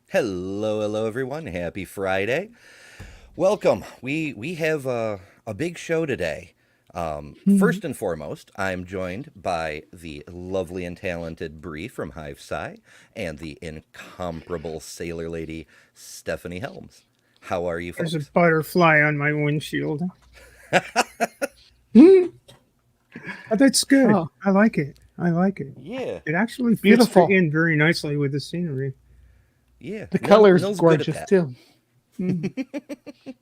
Hello, everyone. Happy Friday. Welcome. We have a big show today. Mhm. First and foremost, I'm joined by the lovely and talented Bre from Hive Psi and the incomparable sailor lady Stephanie Helms. How are you, There's a folks? butterfly on my windshield. Mhm. But that's good. Oh, I like it. I like it. Yeah, It actually fits beautiful. in very nicely with the scenery. yeah. The color's Nil's good at gorgeous that. too. Mhm.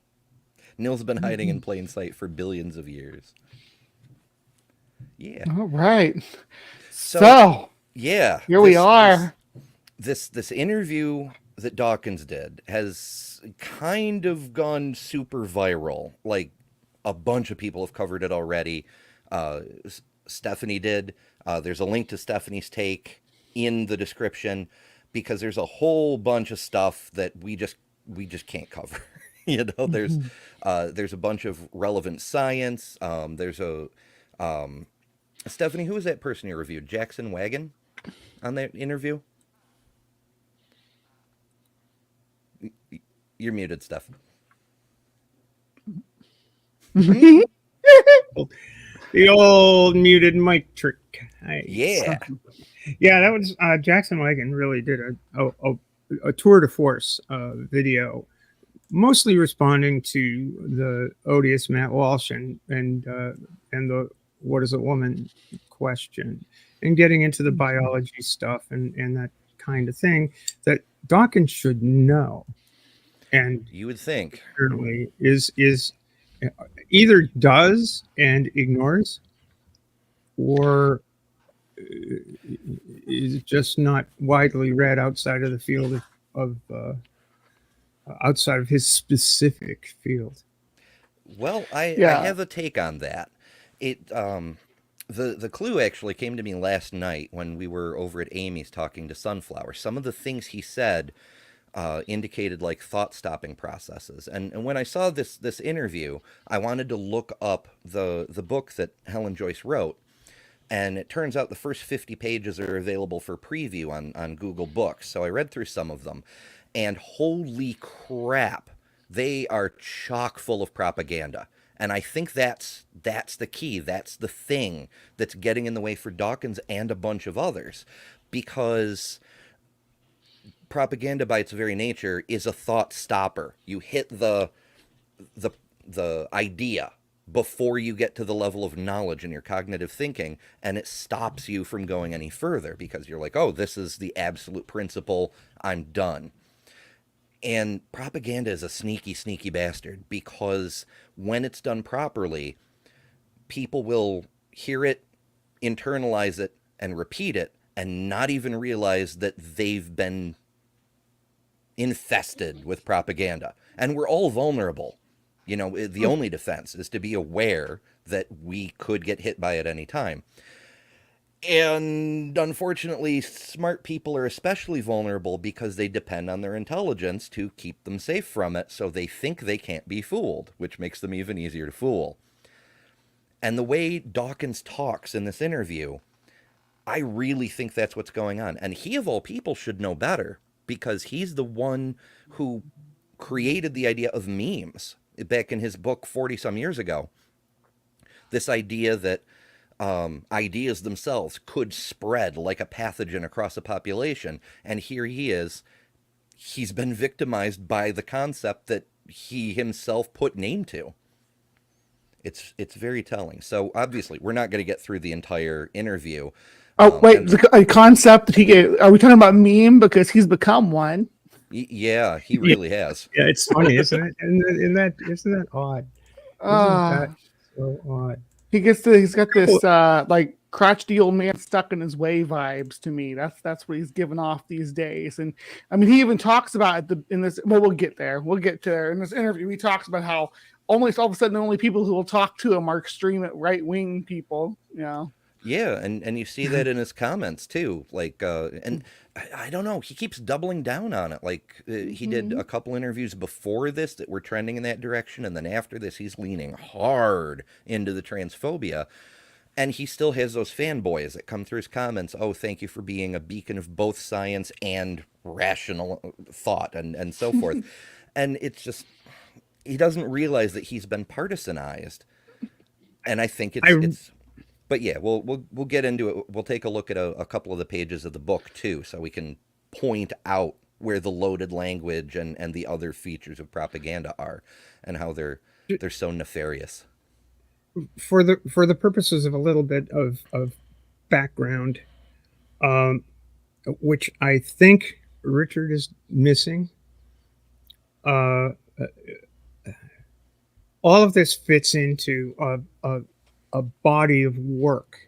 Nil's been hiding in Mhm. plain sight for billions of years. Yeah. All right. So, So yeah, here we this this are. this interview that Dawkins did has kind of gone super viral. Like a bunch of people have covered it already. Stephanie did. There's a link to Stephanie's take in the description because there's a whole bunch of stuff that we just can't cover. you know, there's Mhm. there's a bunch of relevant science. There's a Stephanie, who was that person you reviewed? Jackson Wagon on that interview. You're muted, Steph. The old muted mic trick. Yeah. Yeah, that was Jackson Wagon really did a tour de force video, mostly responding to the odious Matt Walsh and the what is a woman question, and getting into the biology stuff and that kind of thing that Dawkins should know, and You would think. apparently is either does and ignores, or is just not widely read outside of the field of outside of his specific field. Well, I Yeah. have a take on that. It the clue actually came to me last night when we were over at Amy's talking to Sunflower. Some of the things he said indicated like thought stopping processes. And when I saw this interview, I wanted to look up the book that Helen Joyce wrote. And it turns out the first 50 pages are available for preview on Google Books. So I read through some of them, and holy crap, they are chock full of propaganda. And I think that's the key. That's the thing that's getting in the way for Dawkins and a bunch of others, because propaganda by its very nature is a thought stopper. You hit the the idea before you get to the level of knowledge in your cognitive thinking, and it stops you from going any further because you're like, oh, this is the absolute principle, I'm done. And propaganda is a sneaky bastard because when it's done properly, people will hear it, internalize it, and repeat it, and not even realize that they've been infested with propaganda. And we're all vulnerable. The only defense is to be aware that we could get hit by it any time. And unfortunately, smart people are especially vulnerable because they depend on their intelligence to keep them safe from it, so they think they can't be fooled, which makes them even easier to fool. And the way Dawkins talks in this interview, I really think that's what's going on. And he, of all people, should know better because he's the one who created the idea of memes back in his book 40 some years ago. This idea that ideas themselves could spread like a pathogen across a population. And here he is. He's been victimized by the concept that he himself put name to. It's very telling. So obviously, we're not going to get through the entire interview. Oh wait, And a concept that he gave. Are we talking about meme because he's become one? yeah, he Yeah, really has. yeah, it's funny, isn't it? And isn't that odd? Isn't that Uh so odd? he's got Well, this like crotchety old man stuck in his way vibes to me. That's what he's giving off these days. And I mean, he even talks about it in this. Well, we'll get there. We'll get to there in this interview. He talks about how almost all of a sudden the only people who will talk to him are extreme right wing people. You know. Yeah, and you see that in his comments too. Like, and I don't know, he keeps doubling down on it. Like, he did Mm-hmm. a couple interviews before this that were trending in that direction, and then after this, he's leaning hard into the transphobia. And he still has those fanboys that come through his comments. Oh, thank you for being a beacon of both science and rational thought and so forth. And it's just, he doesn't realize that he's been partisanized. And I think I but yeah, we'll get into it. We'll take a look at a couple of the pages of the book too, so we can point out where the loaded language and the other features of propaganda are, and how they're so nefarious. for the purposes of a little bit of background, um, which I think Richard is missing. Uh, all of this fits into a body of work,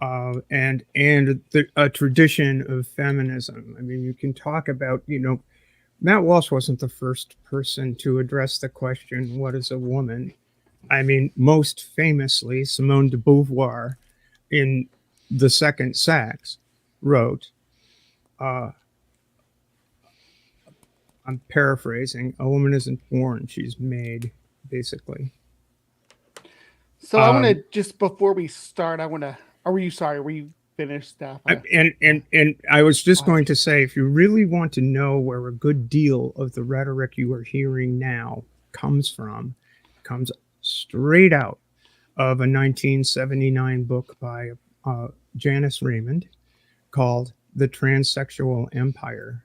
and a tradition of feminism. I mean, you can talk about, Matt Walsh wasn't the first person to address the question, what is a woman? I mean, most famously, Simone de Beauvoir in The Second Sex wrote, uh, I'm paraphrasing, a woman isn't born, she's made, basically. So I want to, just before we start, I want to. Were you sorry? Were you finished, Steph? And I was just going to say, if you really want to know where a good deal of the rhetoric you are hearing now comes straight out of a 1979 book by Janice Raymond called The Transsexual Empire.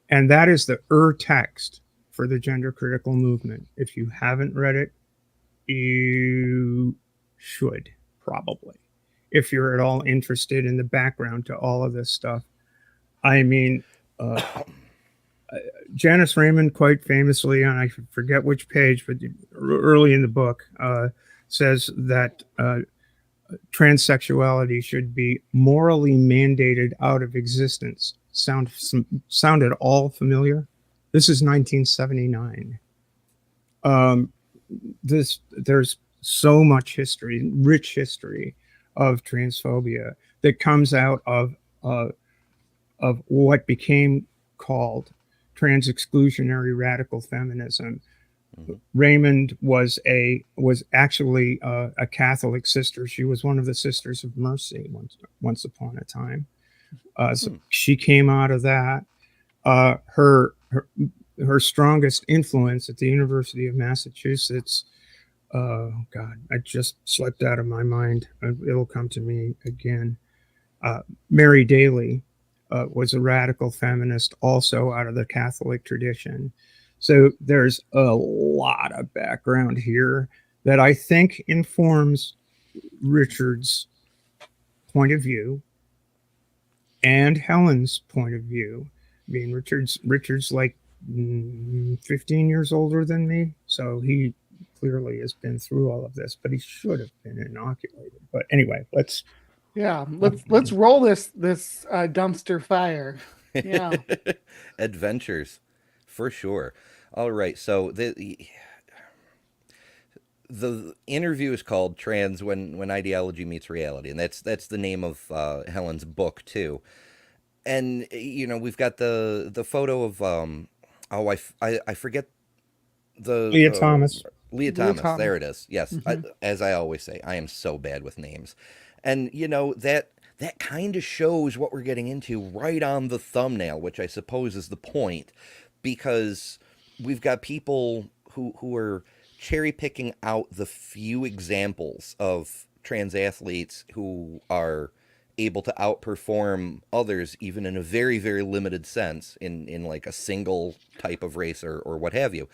And that is the text for the gender critical movement. If you haven't read it, you should probably, if you're at all interested in the background to all of this stuff. I mean, Janice Raymond quite famously, on I forget which page, but early in the book, says that transsexuality should be morally mandated out of existence. Sound at all familiar? This is 1979. There's so much history, rich history of transphobia that comes out of what became called trans exclusionary radical feminism. Mm-hmm. Raymond was actually a Catholic sister. She was one of the Sisters of Mercy once upon a time. So she came out of that. Her strongest influence at the University of Massachusetts. Oh God, I just slipped out of my mind. It'll come to me again. Mary Daly was a radical feminist, also out of the Catholic tradition. So there's a lot of background here that I think informs Richard's point of view and Helen's point of view. I mean, Richard's like 15 years older than me, so he clearly has been through all of this, but he should have been inoculated. But anyway, let's roll this dumpster fire. Yeah. Adventures, for sure. All right, so the interview is called "Trans When Ideology Meets Reality," and that's the name of Helen's book too. And we've got the photo of I forget Leah Thomas. Leah Thomas. There it is. Yes, mm-hmm. As I always say, I am so bad with names, and that kind of shows what we're getting into right on the thumbnail, which I suppose is the point, because we've got people who are cherry picking out the few examples of trans athletes who are able to outperform others, even in a very, very limited sense, in like a single type of race or what have you,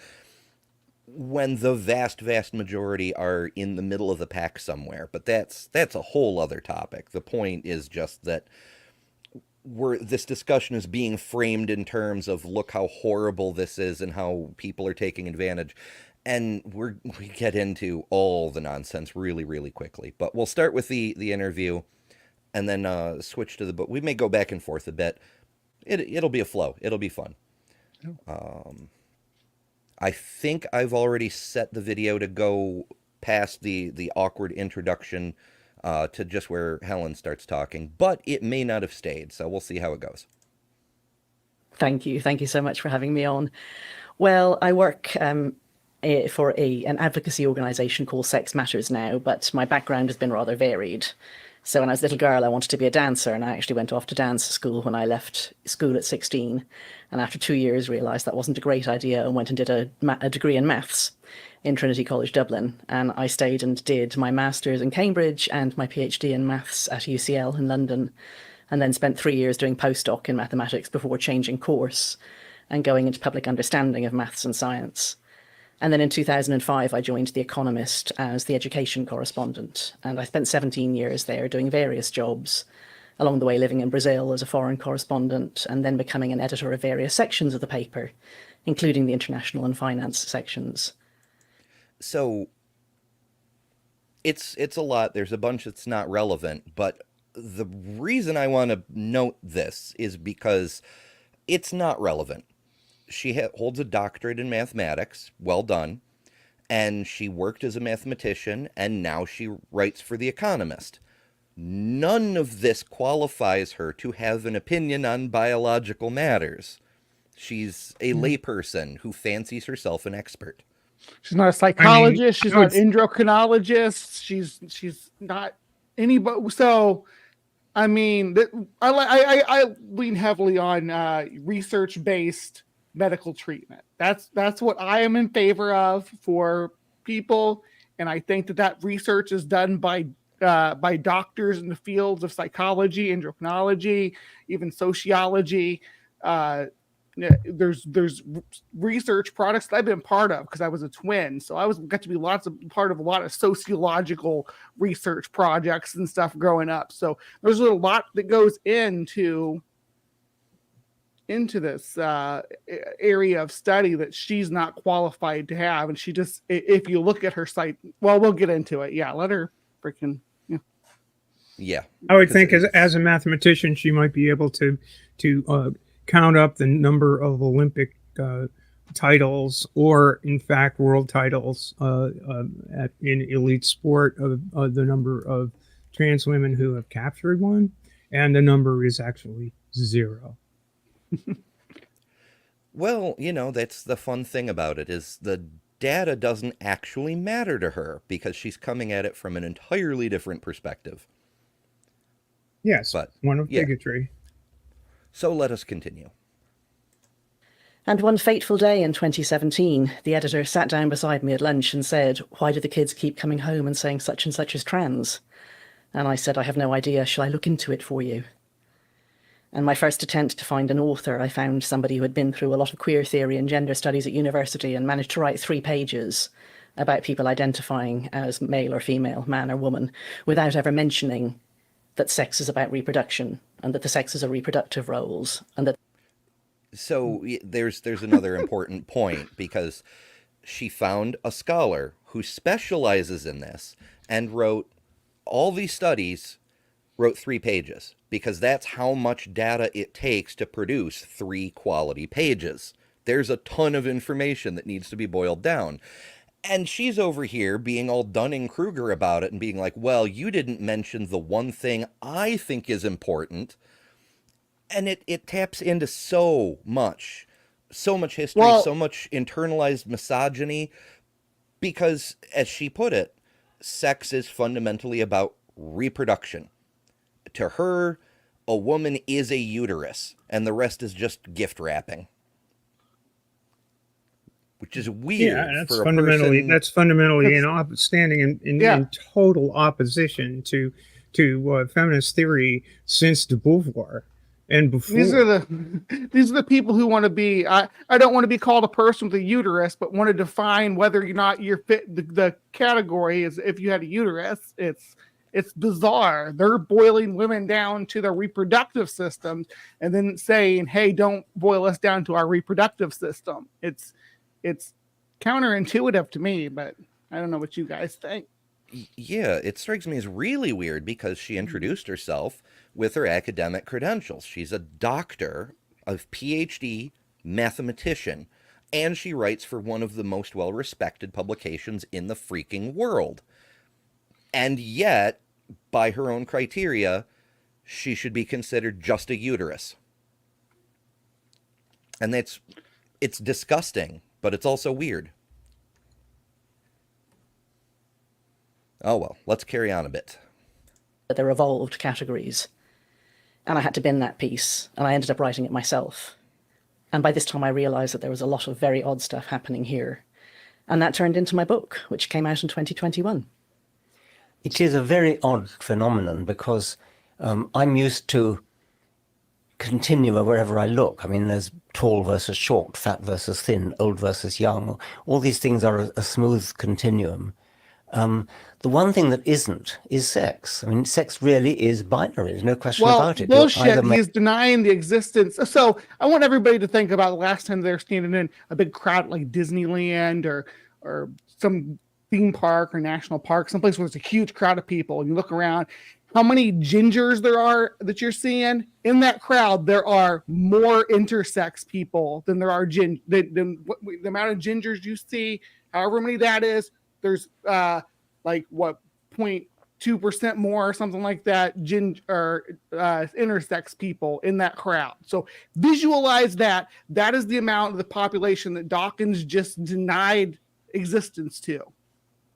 when the vast, vast majority are in the middle of the pack somewhere. But that's a whole other topic. The point is just that this discussion is being framed in terms of, look how horrible this is and how people are taking advantage. And we get into all the nonsense really, really quickly. But we'll start with the interview and then switch to the book. We may go back and forth a bit. It'll be a flow. It'll be fun. I think I've already set the video to go past the awkward introduction to just where Helen starts talking, but it may not have stayed, so we'll see how it goes. Thank you. Thank you so much for having me on. Well, I work for an advocacy organization called Sex Matters now, but my background has been rather varied. So when I was a little girl, I wanted to be a dancer, and I actually went off to dance school when I left school at 16. And after 2 years, realised that wasn't a great idea and went and did a degree in maths in Trinity College Dublin. And I stayed and did my master's in Cambridge and my PhD in maths at UCL in London, and then spent 3 years doing postdoc in mathematics before changing course and going into public understanding of maths and science. And then in 2005, I joined The Economist as the education correspondent. And I spent 17 years there doing various jobs, along the way living in Brazil as a foreign correspondent, and then becoming an editor of various sections of the paper, including the international and finance sections. So it's a lot. There's a bunch that's not relevant. But the reason I want to note this is because it's not relevant. She holds a doctorate in mathematics. Well done. And she worked as a mathematician, and now she writes for The Economist. None of this qualifies her to have an opinion on biological matters. She's a layperson who fancies herself an expert. She's not a psychologist. She's not an endocrinologist. She's not anybody. So, I mean, I lean heavily on research-based medical treatment. That's what I am in favor of for people, and I think that research is done by doctors in the fields of psychology, endocrinology, even sociology. There's research products that I've been part of because I was a twin, so I got to be part of a lot of sociological research projects and stuff growing up. So there's a lot that goes into this area of study that she's not qualified to have, and she just, if you look at her site, well, we'll get into it. Yeah, let her freaking. Yeah, I would think as a mathematician, she might be able to count up the number of Olympic titles, or in fact world titles in elite sport, of the number of trans women who have captured one, and the number is actually 0. Well, that's the fun thing about it, is the data doesn't actually matter to her because she's coming at it from an entirely different perspective. Yes, but one of bigotry. So let us continue. And one fateful day in 2017, the editor sat down beside me at lunch and said, "Why do the kids keep coming home and saying such and such is trans?" And I said, "I have no idea. Shall I look into it for you?" And my first attempt to find an author, I found somebody who had been through a lot of queer theory and gender studies at university and managed to write 3 pages about people identifying as male or female, man or woman, without ever mentioning that sex is about reproduction and that the sexes are reproductive roles, and that. So there's another important point, because she found a scholar who specializes in this and wrote all these studies, wrote 3 pages, because that's how much data it takes to produce 3 quality pages. There's a ton of information that needs to be boiled down. And she's over here being all Dunning-Kruger about it and being like, well, you didn't mention the one thing I think is important. And it taps into so much history, so much internalized misogyny, because, as she put it, sex is fundamentally about reproduction. To her, a woman is a uterus, and the rest is just gift wrapping. Which is weird. Yeah, that's fundamentally standing in total opposition to feminist theory since de Beauvoir and before. These are the people who want to be. I don't want to be called a person with a uterus, but want to define whether or not you're fit. The category is if you had a uterus. It's bizarre. They're boiling women down to their reproductive systems and then saying, "Hey, don't boil us down to our reproductive system." It's counterintuitive to me, but I don't know what you guys think. Yeah, it strikes me as really weird because she introduced herself with her academic credentials. She's a doctor, a PhD mathematician, and she writes for one of the most well-respected publications in the freaking world. And yet, by her own criteria, she should be considered just a uterus. And it's disgusting. But it's also weird. Oh, well, let's carry on a bit. But they're evolved categories. And I had to bin that piece, and I ended up writing it myself. And by this time, I realized that there was a lot of very odd stuff happening here. And that turned into my book, which came out in 2021. It is a very odd phenomenon because I'm used to continua wherever I look. I mean, there's tall versus short, fat versus thin, old versus young. All these things are a smooth continuum. The one thing that isn't is sex. I mean, sex really is binary. There's no question about it. Bullshit. He's denying the existence. So I want everybody to think about the last time they're standing in a big crowd like Disneyland or some theme park or national park, someplace where there's a huge crowd of people, and you look around, how many gingers there are that you're seeing in that crowd. There are more intersex people than there are the amount of gingers you see, however many that is. There's like what 0.2% more or something like that intersex people in that crowd. So visualize that. That is the amount of the population that Dawkins just denied existence to.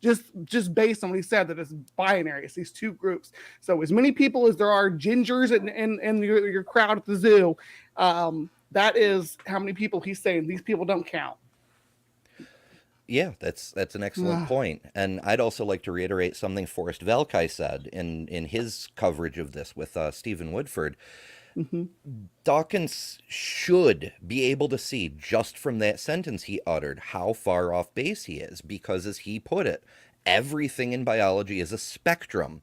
Just based on what he said, that it's binary. It's these two groups. So as many people as there are gingers in your crowd at the zoo, that is how many people he's saying these people don't count. Yeah, that's an excellent point. And I'd also like to reiterate something Forrest Velkai said in his coverage of this with Stephen Woodford. Mm-hmm. Dawkins should be able to see just from that sentence he uttered how far off base he is, because as he put it, everything in biology is a spectrum.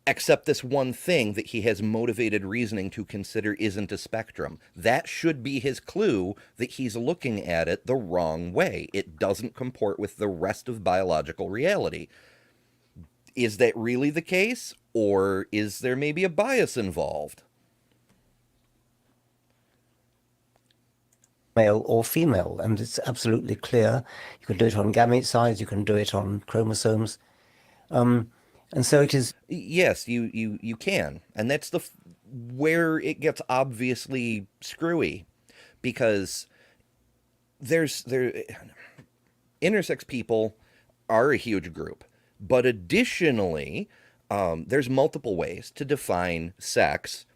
Except this one thing that he has motivated reasoning to consider isn't a spectrum. That should be his clue that he's looking at it the wrong way. It doesn't comport with the rest of biological reality. Is that really the case? Or is there maybe a bias involved? Male or female, and it's absolutely clear. You can do it on gamete size, you can do it on chromosomes. And so it is. Yes, you can. And that's where it gets obviously screwy, because intersex people are a huge group, but additionally, there's multiple ways to define sex.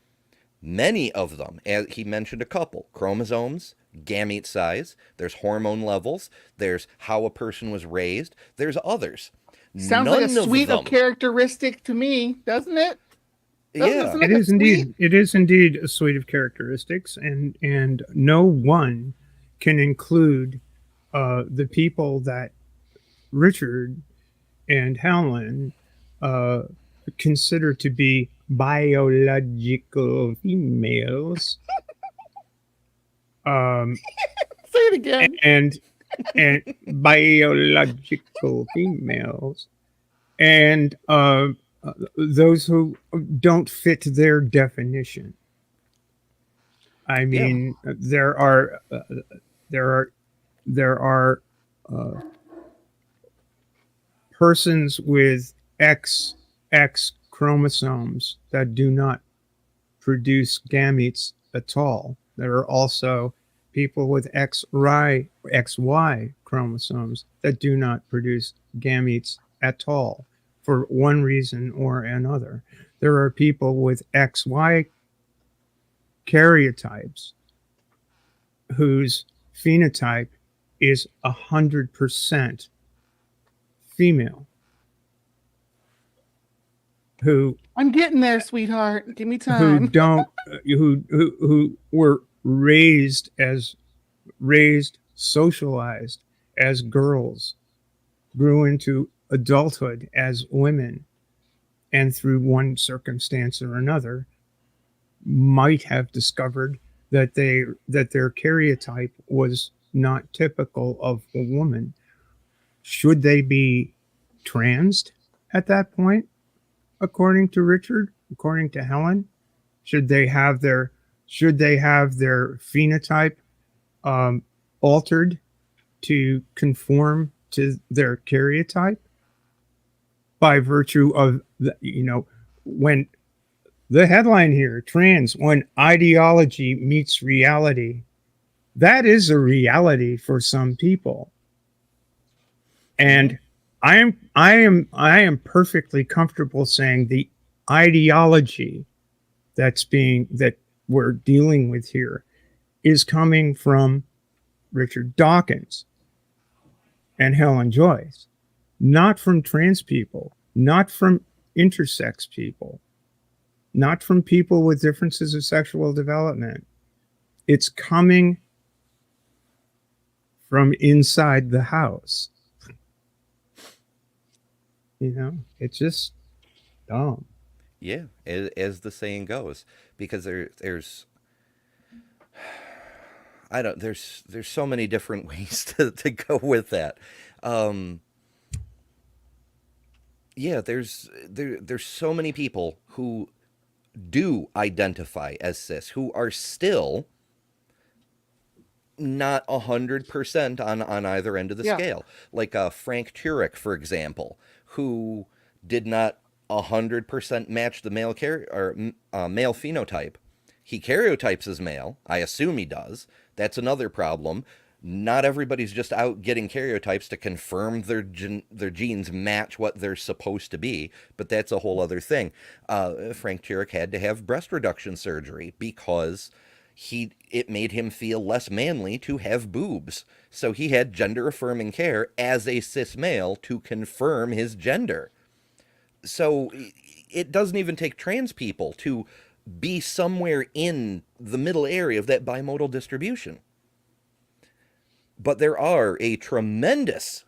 Many of them, as he mentioned a couple: chromosomes, gamete size, there's hormone levels, there's how a person was raised, there's others. Sounds like a suite of characteristic to me, doesn't it? Yeah, it is indeed. It is indeed a suite of characteristics, and no one can include the people that Richard and Helen consider to be biological females. Say it again. And biological females, and those who don't fit their definition. I mean, there are persons with XX chromosomes that do not produce gametes at all. There are also people with XY chromosomes that do not produce gametes at all for one reason or another. There are people with XY karyotypes whose phenotype is 100% female. Who I'm getting there, sweetheart. Give me time. Who were raised, socialized as girls, grew into adulthood as women, and through one circumstance or another might have discovered that their karyotype was not typical of a woman. Should they be transed at that point, according to Richard, according to Helen? Should they have their phenotype altered to conform to their karyotype by virtue of when the headline here, trans, when ideology meets reality? That is a reality for some people. And I am perfectly comfortable saying the ideology that we're dealing with here is coming from Richard Dawkins and Helen Joyce, not from trans people, not from intersex people, not from people with differences of sexual development. It's coming from inside the house. You know, it's just dumb. Yeah, as the saying goes, because there's so many different ways to go with that. Yeah, there's so many people who do identify as cis who are still not 100% on either end of the Yeah. scale. Like Frank Turek, for example, who did not 100% match the male male phenotype. He karyotypes as male. I assume he does. That's another problem. Not everybody's just out getting karyotypes to confirm their genes match what they're supposed to be, but that's a whole other thing. Frank Turek had to have breast reduction surgery because it made him feel less manly to have boobs. So he had gender affirming care as a cis male to confirm his gender. So it doesn't even take trans people to be somewhere in the middle area of that bimodal distribution. But there are a tremendous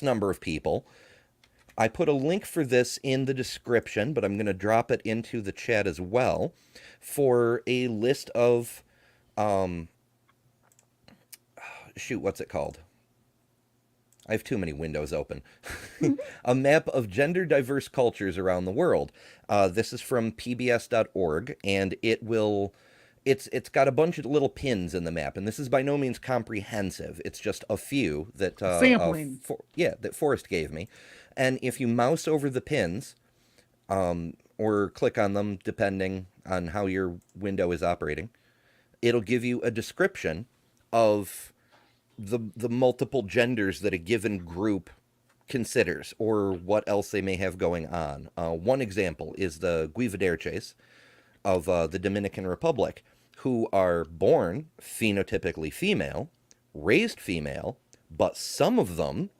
number of people. I put a link for this in the description, but I'm going to drop it into the chat as well for a list of, what's it called? I have too many windows open. A map of gender diverse cultures around the world. This is from pbs.org, and it's got a bunch of little pins in the map, and this is by no means comprehensive. It's just a few that Sampling. that Forrest gave me. And if you mouse over the pins, or click on them, depending on how your window is operating, it'll give you a description of the multiple genders that a given group considers, or what else they may have going on. One example is the Guivaderches of the Dominican Republic, who are born phenotypically female, raised female, but some of them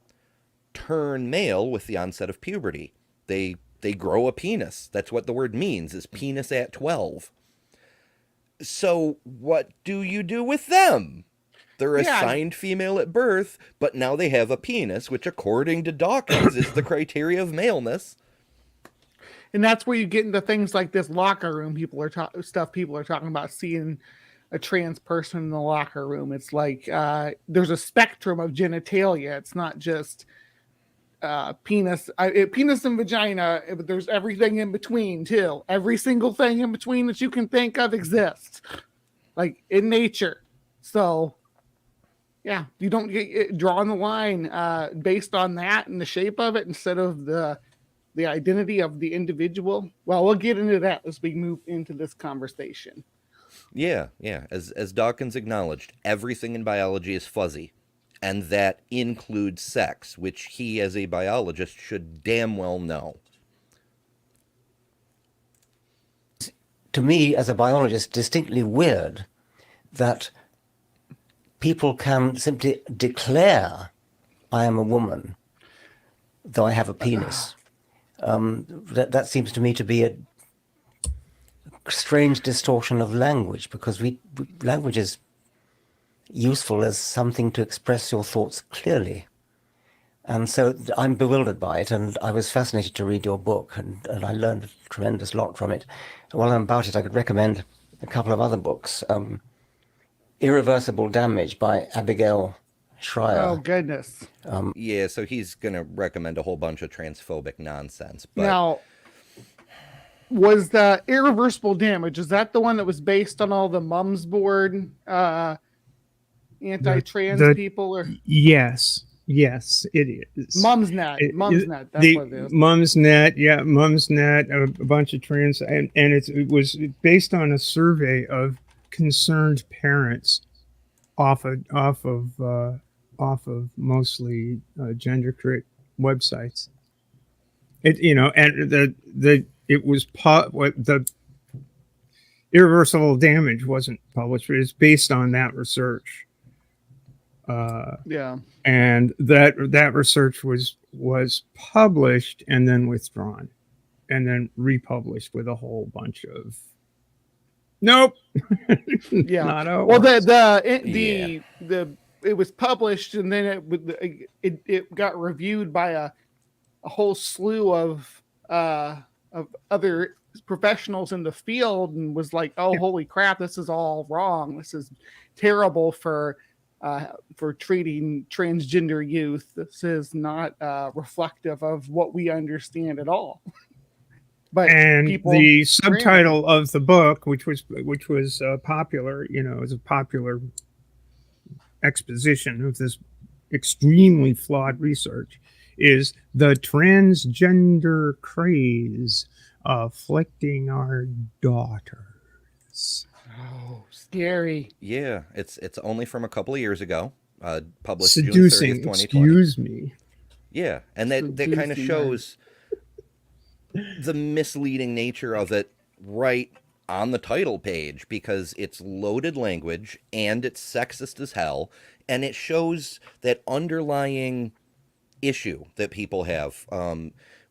turn male with the onset of puberty. They grow a penis. That's what the word means, is penis at 12. So what do you do with them? They're assigned female at birth, but now they have a penis, which according to Dawkins is the criteria of maleness. And that's where you get into things like this locker room. People are talking about seeing a trans person in the locker room. It's like there's a spectrum of genitalia. It's not just penis and vagina, but there's everything in between too. Every single thing in between that you can think of exists, like in nature. So yeah, you don't get drawing the line based on that and the shape of it instead of the identity of the individual. Well, we'll get into that as we move into this conversation. Yeah. As Dawkins acknowledged, everything in biology is fuzzy, and that includes sex, which he, as a biologist, should damn well know. To me, as a biologist, distinctly weird that people can simply declare, I am a woman, though I have a penis. That seems to me to be a strange distortion of language, because language is useful as something to express your thoughts clearly. And so I'm bewildered by it, and I was fascinated to read your book, and I learned a tremendous lot from it. While I'm about it, I could recommend a couple of other books. Irreversible Damage by Abigail Schreier. Oh, goodness. Yeah, so he's going to recommend a whole bunch of transphobic nonsense. But Now, was the Irreversible Damage, is that the one that was based on all the Mums Board anti-trans people? Or Yes, it is. Mumsnet, that's what it is. Mumsnet, a bunch of trans, and it was based on a survey of concerned parents off of mostly gender websites. It and it was what the irreversible damage wasn't published, but it's based on that research. Yeah. And that research was published and then withdrawn, and then republished with a whole bunch of nope. Yeah. Not how it Well, works. it was published, and then it got reviewed by a whole slew of other professionals in the field, and was like, oh, holy crap, this is all wrong. This is terrible for treating transgender youth. This is not reflective of what we understand at all. But And people the subtitle of the book, which was popular, is a popular exposition of this extremely flawed research, is the transgender craze afflicting our daughters. Oh, scary. Yeah, it's only from a couple of years ago, published June 30th, Seducing, 2020. excuse me. Yeah, and that kind of Seducing, shows the misleading nature of it right on the title page, because it's loaded language and it's sexist as hell, and it shows that underlying issue that people have.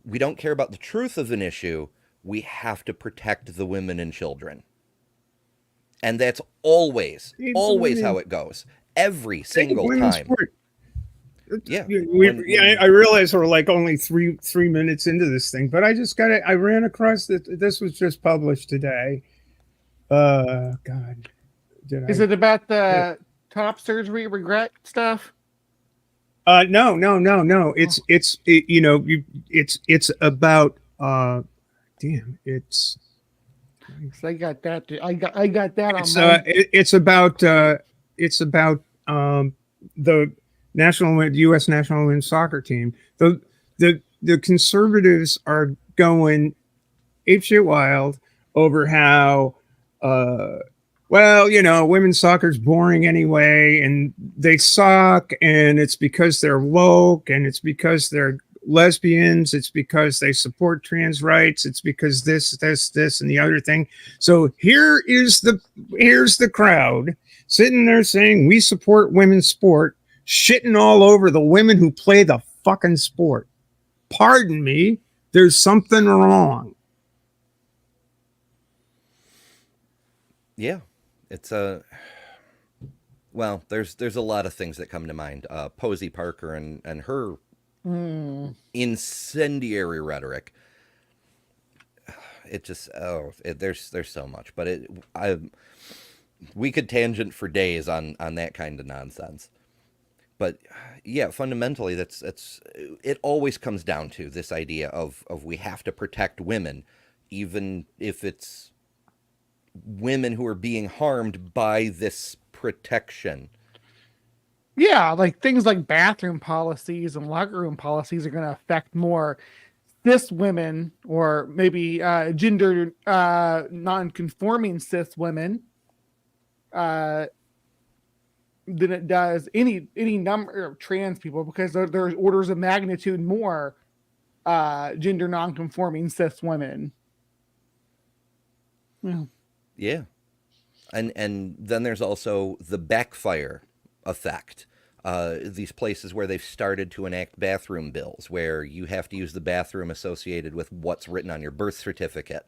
We don't care about the truth of an issue. We have to protect the women and children. And that's always how it goes. Every single time. Yeah. I realize we're like only three minutes into this thing, but I just got it. I ran across that this was just published today. God. Is it about the top surgery regret stuff? No. It's about it's So I got that. I got that it's, on my. It's about the U.S. national women's soccer team. The conservatives are going apeshit wild over how women's soccer's boring anyway, and they suck, and it's because they're woke, and it's because they're lesbians, it's because they support trans rights, it's because this and the other thing. So here's the crowd sitting there saying we support women's sport, shitting all over the women who play the fucking sport. Pardon me, there's something wrong. Yeah, it's well, there's a lot of things that come to mind. Posey Parker and her incendiary rhetoric. It just there's so much, but we could tangent for days on that kind of nonsense. But yeah, fundamentally, it always comes down to this idea of we have to protect women, even if it's women who are being harmed by this protection. Yeah, like things like bathroom policies and locker room policies are going to affect more cis women, or maybe gender non-conforming cis women, than it does any number of trans people, because there's orders of magnitude more gender non-conforming cis women. Yeah. And then there's also the backfire effect. These places where they've started to enact bathroom bills, where you have to use the bathroom associated with what's written on your birth certificate.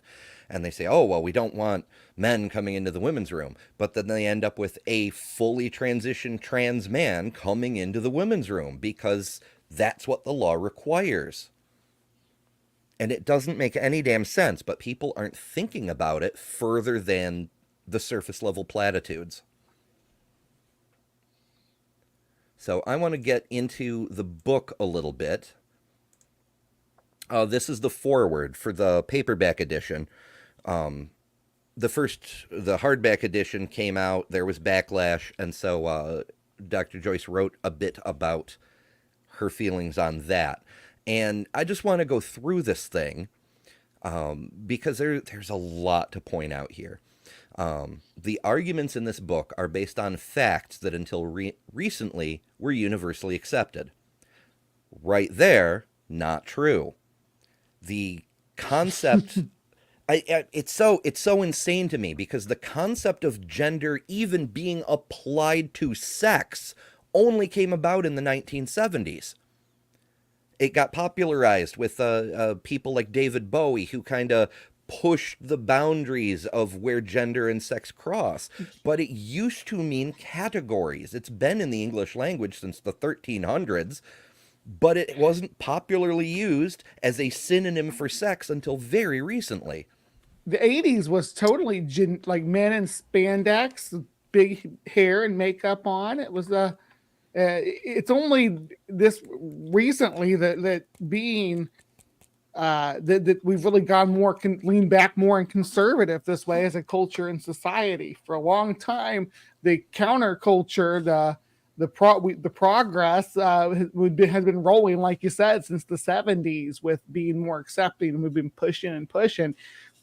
And they say, oh, well, we don't want men coming into the women's room. But then they end up with a fully transitioned trans man coming into the women's room because that's what the law requires. And it doesn't make any damn sense, but people aren't thinking about it further than the surface level platitudes. So I want to get into the book a little bit. This is the foreword for the paperback edition. The hardback edition came out, there was backlash, and so Dr. Joyce wrote a bit about her feelings on that. And I just want to go through this thing because there's a lot to point out here. The arguments in this book are based on facts that until recently were universally accepted. Right there, not true. The concept it's so insane to me because the concept of gender even being applied to sex only came about in the 1970s. It got popularized with people like David Bowie, who kind of pushed the boundaries of where gender and sex cross. But it used to mean categories. It's been in the English language since the 1300s, but it wasn't popularly used as a synonym for sex until very recently. The 80s was totally like men in spandex, big hair and makeup on. It was it's only this recently that being that we've really gone more lean back more and conservative this way as a culture and society. For a long time, the counterculture, the progress has been rolling, like you said, since the 70s with being more accepting, and we've been pushing and pushing.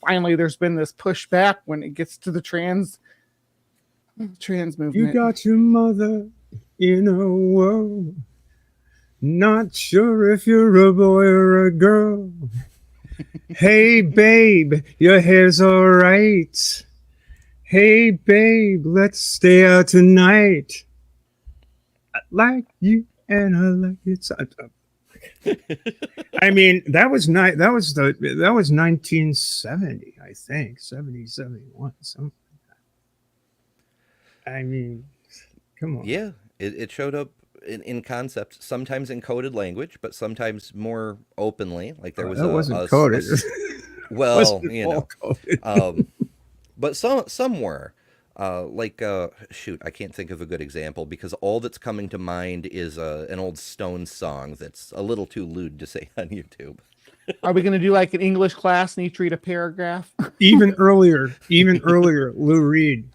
Finally, there's been this pushback when it gets to the trans movement. You got your mother in a world. Not sure if you're a boy or a girl. Hey, babe, your hair's all right. Hey, babe, let's stay out tonight. I like you and I like it. I mean, that was 1970, I think, 70, 71, something like that. I mean, come on. Yeah, it showed up in concept, sometimes in coded language, but sometimes more openly. Like there was that wasn't coded. Well, you know, coded. but some were. Shoot, I can't think of a good example because all that's coming to mind is an old Stones song that's a little too lewd to say on YouTube. Are we going to do like an English class and each read a paragraph? Even earlier, Lou Reed.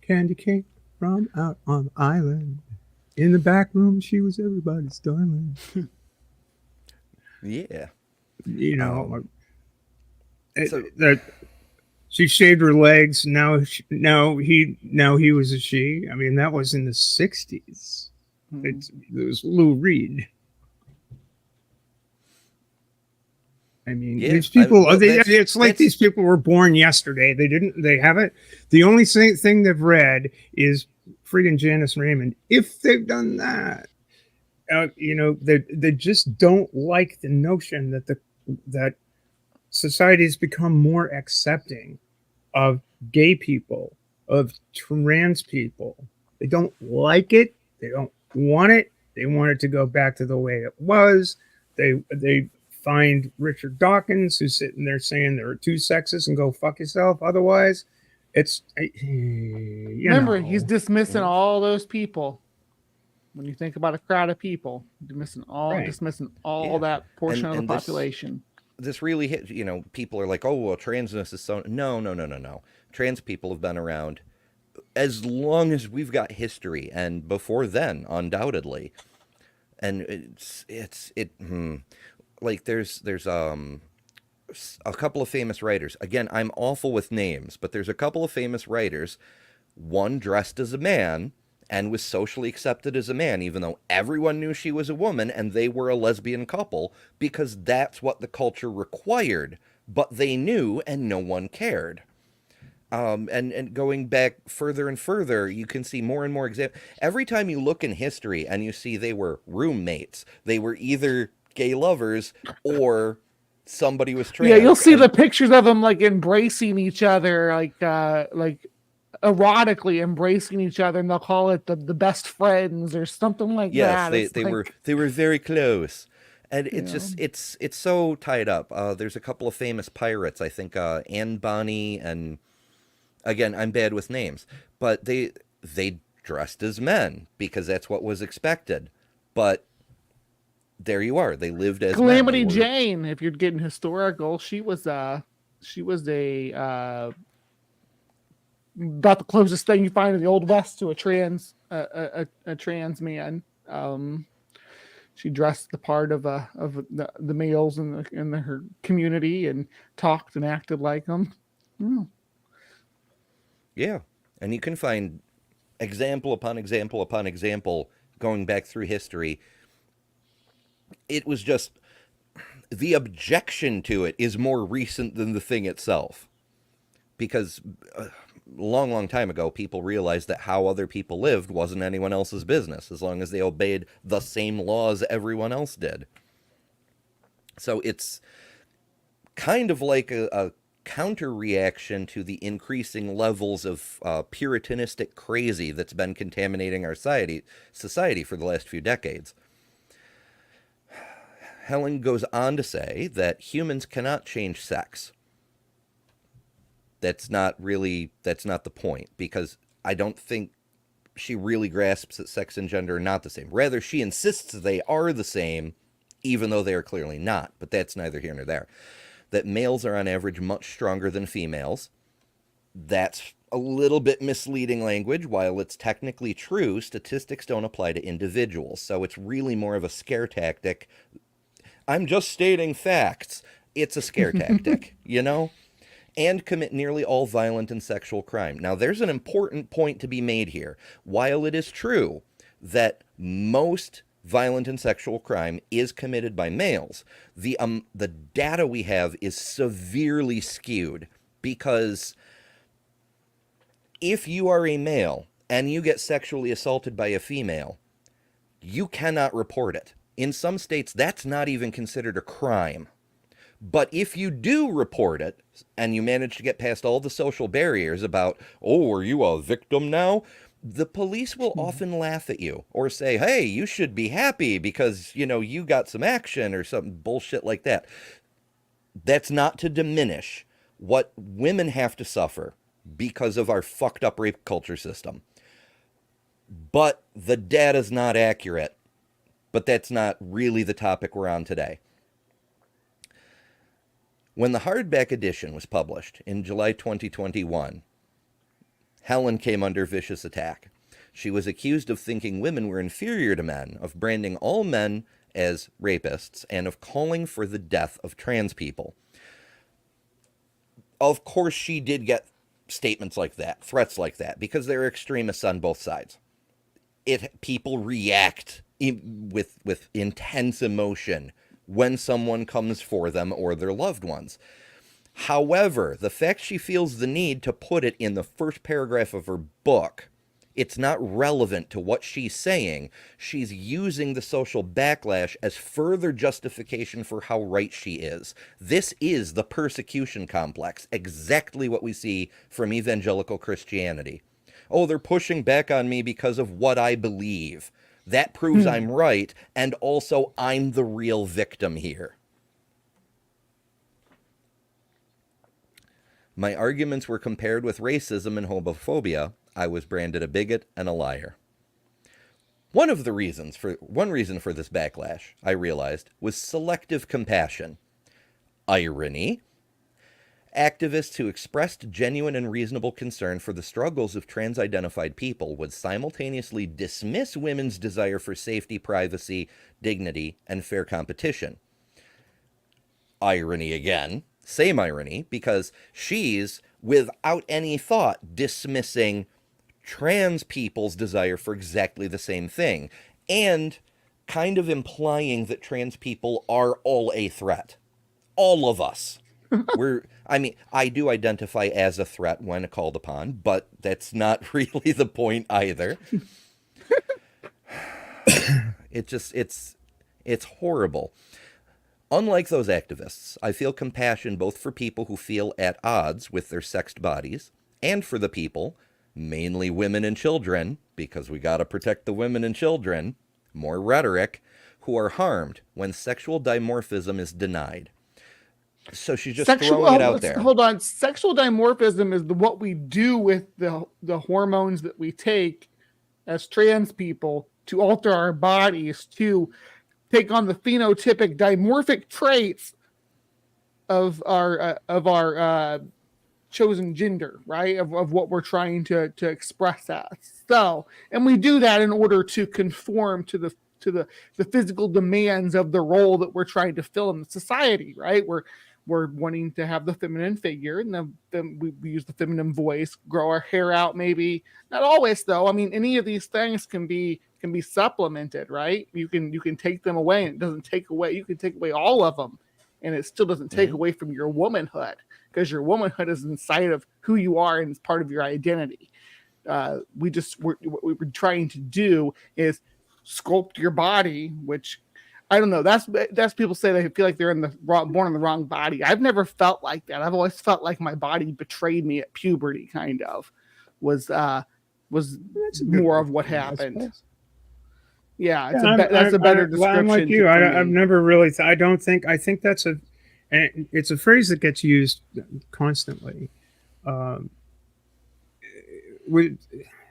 Candy cane from out on the island. In the back room, she was everybody's darling. Yeah. You know, that she shaved her legs. Now he was a she. I mean, that was in the 60s. It was Lou Reed. I mean, these people, it's like these people were born yesterday. They haven't, the only thing they've read is freaking Janice Raymond. If they've done that, you know, they just don't like the notion that society's become more accepting of gay people, of trans people. They don't like it. They don't want it. They want it to go back to the way it was. They find Richard Dawkins, who's sitting there saying there are two sexes and go fuck yourself. Otherwise, it's remember he's dismissing all those people. When you think about a crowd of people, dismissing all that portion of the population. This really hit. You know, people are like, "Oh, well, transness is so." No. Trans people have been around as long as we've got history, and before then, undoubtedly. And like there's a couple of famous writers. Again, I'm awful with names, but there's a couple of famous writers. One dressed as a man and was socially accepted as a man, even though everyone knew she was a woman and they were a lesbian couple because that's what the culture required. But they knew and no one cared. And going back further and further, you can see more and more examples. Every time you look in history and you see they were roommates, they were either gay lovers or somebody was trans. Yeah, you'll see the pictures of them like embracing each other, like erotically embracing each other, and they'll call it the best friends or something like that. Yes, they were very close. And it's just it's so tied up. There's a couple of famous pirates, I think Anne Bonny, and again, I'm bad with names, but they dressed as men because that's what was expected. But there you are. They lived as Calamity men. Jane. If you're getting historical, she was a about the closest thing you find in the Old West to a trans man. She dressed the part of the males in her community and talked and acted like them. Yeah, and you can find example upon example upon example going back through history. it was just the objection to it is more recent than the thing itself. Because a long time ago, people realized that how other people lived wasn't anyone else's business, as long as they obeyed the same laws everyone else did. So it's kind of like a counter reaction to the increasing levels of puritanistic crazy that's been contaminating our society for the last few decades. Helen goes on to say that humans cannot change sex. That's not the point, because I don't think she really grasps that sex and gender are not the same. Rather, she insists they are the same, even though they are clearly not, but that's neither here nor there. That males are on average much stronger than females. That's a little bit misleading language. While it's technically true, statistics don't apply to individuals, so it's really more of a scare tactic. I'm just stating facts. It's a scare tactic, you know? And commit nearly all violent and sexual crime. Now, there's an important point to be made here. While it is true that most violent and sexual crime is committed by males, the data we have is severely skewed, because if you are a male and you get sexually assaulted by a female, you cannot report it. In some states, that's not even considered a crime. But if you do report it, and you manage to get past all the social barriers about, oh, are you a victim now? The police will often laugh at you or say, hey, you should be happy because, you got some action or some bullshit like that. That's not to diminish what women have to suffer because of our fucked up rape culture system. But the data's not accurate. But that's not really the topic we're on today. When the hardback edition was published in July 2021, Helen came under vicious attack. She was accused of thinking women were inferior to men, of branding all men as rapists, and of calling for the death of trans people. Of course, she did get statements like that, threats like that, because there are extremists on both sides. People react with intense emotion when someone comes for them or their loved ones. However, the fact she feels the need to put it in the first paragraph of her book, it's not relevant to what she's saying. She's using the social backlash as further justification for how right she is. This is the persecution complex, exactly what we see from evangelical Christianity. Oh, they're pushing back on me because of what I believe. That proves I'm right, and also I'm the real victim here. My arguments were compared with racism and homophobia. I was branded a bigot and a liar. One reason for this backlash, I realized, was selective compassion. Irony. Activists who expressed genuine and reasonable concern for the struggles of trans-identified people would simultaneously dismiss women's desire for safety, privacy, dignity, and fair competition. Irony again. Same irony, because she's, without any thought, dismissing trans people's desire for exactly the same thing, and kind of implying that trans people are all a threat. All of us. I do identify as a threat when called upon, but that's not really the point either. It's horrible. Unlike those activists, I feel compassion both for people who feel at odds with their sexed bodies and for the people, mainly women and children, because we gotta protect the women and children, more rhetoric, who are harmed when sexual dimorphism is denied. So she's just throwing it out there. Hold on. Sexual dimorphism is what we do with the hormones that we take as trans people to alter our bodies to take on the phenotypic dimorphic traits of our chosen gender, right? Of what we're trying to express as. So, and we do that in order to conform to the physical demands of the role that we're trying to fill in the society, right? we're wanting to have the feminine figure, and we use the feminine voice, grow our hair out, maybe not always though. I mean, any of these things can be supplemented, right? You can take them away, and it doesn't take away. You can take away all of them, and it still doesn't take away from your womanhood, because your womanhood is inside of who you are and it's part of your identity. What we're trying to do is sculpt your body, which I don't know. That's people say they feel like they're born in the wrong body. I've never felt like that. I've always felt like my body betrayed me at puberty. Kind of was more of what happened. Yeah, that's a better description. I'm like you. I've never really. I think that's it's a phrase that gets used constantly.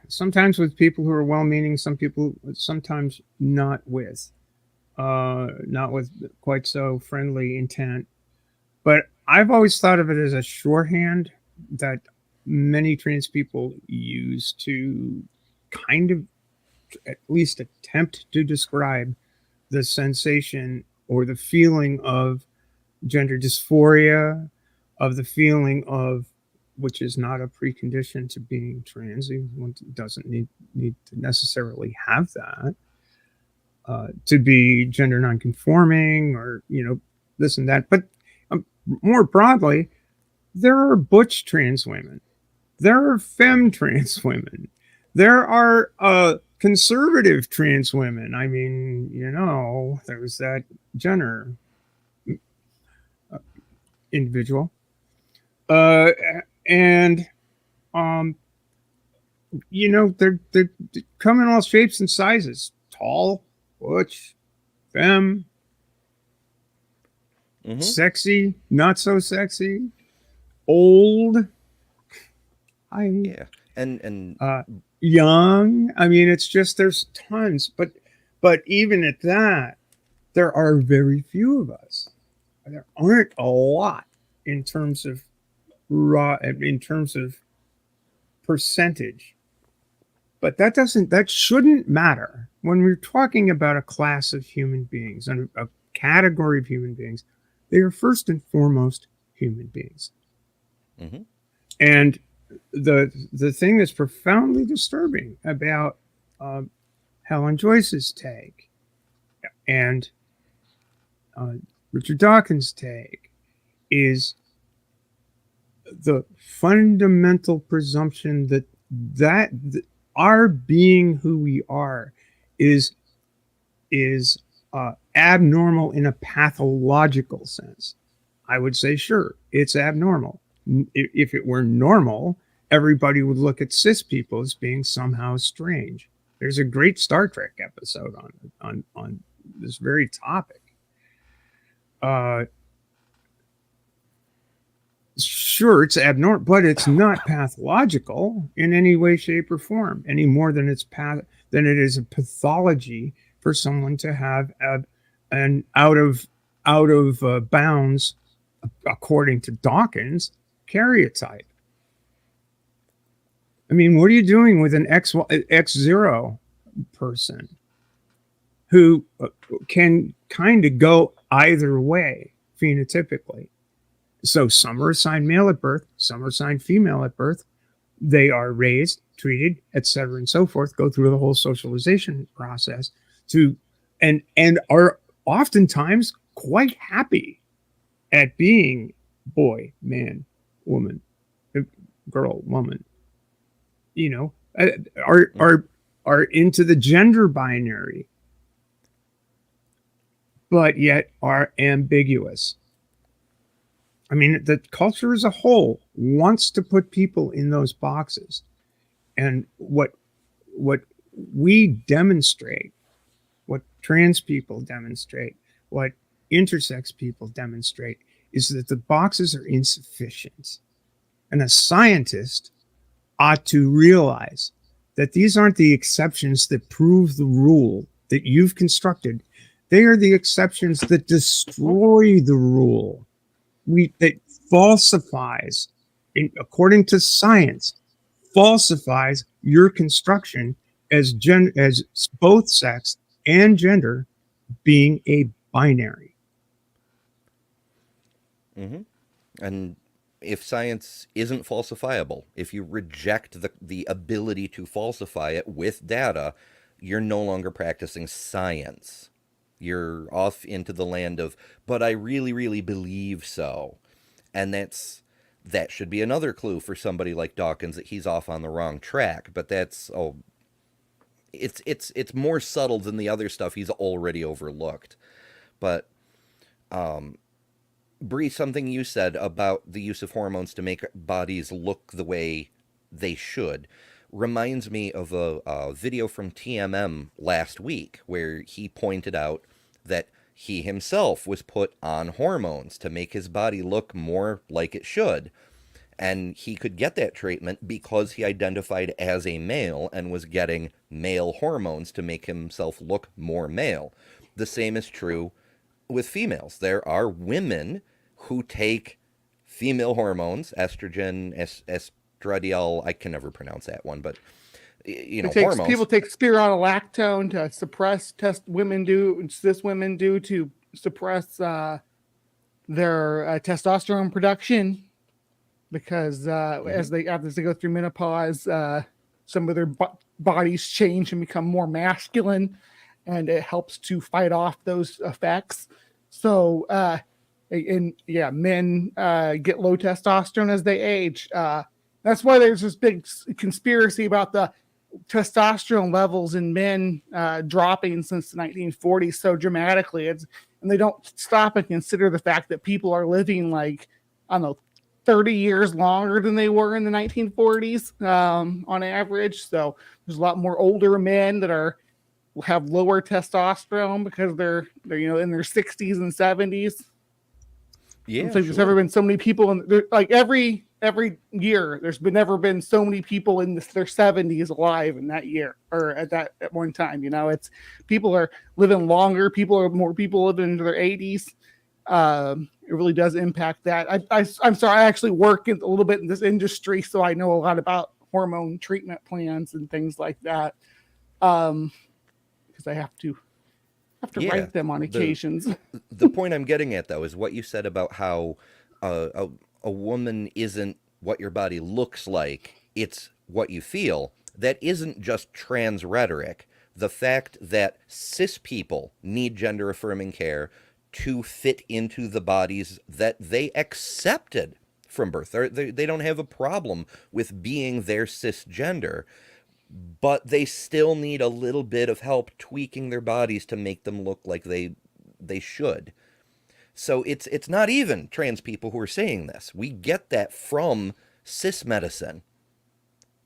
Sometimes with people who are well-meaning, sometimes not with quite so friendly intent. But I've always thought of it as a shorthand that many trans people use to kind of at least attempt to describe the sensation or the feeling of gender dysphoria, of the feeling of, which is not a precondition to being trans. One doesn't need to necessarily have that. To be gender nonconforming, or this and that. But more broadly, there are butch trans women, there are femme trans women, there are conservative trans women. I mean, there's that Jenner individual, and they're come in all shapes and sizes: tall, butch, femme, sexy, not so sexy, old, and young. I mean, it's just, there's tons, but even at that, there are very few of us. There aren't a lot in terms of percentage. But that shouldn't matter when we're talking about a class of human beings and a category of human beings. They are first and foremost human beings. And the thing that's profoundly disturbing about Helen Joyce's take and Richard Dawkins' take is the fundamental presumption that our being who we are is abnormal in a pathological sense. I would say, sure, it's abnormal. If it were normal, everybody would look at cis people as being somehow strange. There's a great Star Trek episode on this very topic. Sure, it's abnormal, but it's not pathological in any way, shape, or form, any more than it is a pathology for someone to have an out of bounds, according to Dawkins, karyotype. I mean, what are you doing with an X0 person who can kind of go either way phenotypically? So some are assigned male at birth, some are assigned female at birth. They are raised, treated, etc., and so forth, go through the whole socialization process and are oftentimes quite happy at being boy, man, woman, girl, woman. Are into the gender binary, but yet are ambiguous. I mean, the culture as a whole wants to put people in those boxes. And what we demonstrate, what trans people demonstrate, what intersex people demonstrate, is that the boxes are insufficient. And a scientist ought to realize that these aren't the exceptions that prove the rule that you've constructed. They are the exceptions that destroy the rule. That falsifies, according to science, falsifies your construction as both sex and gender being a binary. And if science isn't falsifiable, if you reject the ability to falsify it with data, you're no longer practicing science. You're off into the land of, but I really, really believe so. And that should be another clue for somebody like Dawkins that he's off on the wrong track. But it's more subtle than the other stuff he's already overlooked. But Bre, something you said about the use of hormones to make bodies look the way they should reminds me of a video from TMM last week where he pointed out that he himself was put on hormones to make his body look more like it should. And he could get that treatment because he identified as a male and was getting male hormones to make himself look more male. The same is true with females. There are women who take female hormones, estrogen, estradiol, I can never pronounce that one, but hormones. People take spironolactone to suppress cis women do to suppress their testosterone production because as they go through menopause, some of their bodies change and become more masculine, and it helps to fight off those effects. So, men get low testosterone as they age. That's why there's this big conspiracy about the testosterone levels in men dropping since the 1940s so dramatically. And they don't stop and consider the fact that people are living 30 years longer than they were in the 1940s on average. So there's a lot more older men that have lower testosterone because they're in their 60s and 70s. Yeah, there's never been so many people every year. There's never been so many people in their 70s alive in that year or at one time. It's people are living longer. More people living into their 80s. It really does impact that. I'm sorry. I actually work a little bit in this industry, so I know a lot about hormone treatment plans and things like that. Because I have to write them on occasions. The point I'm getting at, though, is what you said about how a woman isn't what your body looks like, it's what you feel. That isn't just trans rhetoric. The fact that cis people need gender-affirming care to fit into the bodies that they accepted from birth. They don't have a problem with being their cisgender, but they still need a little bit of help tweaking their bodies to make them look like they should. So it's not even trans people who are saying this. We get that from cis medicine.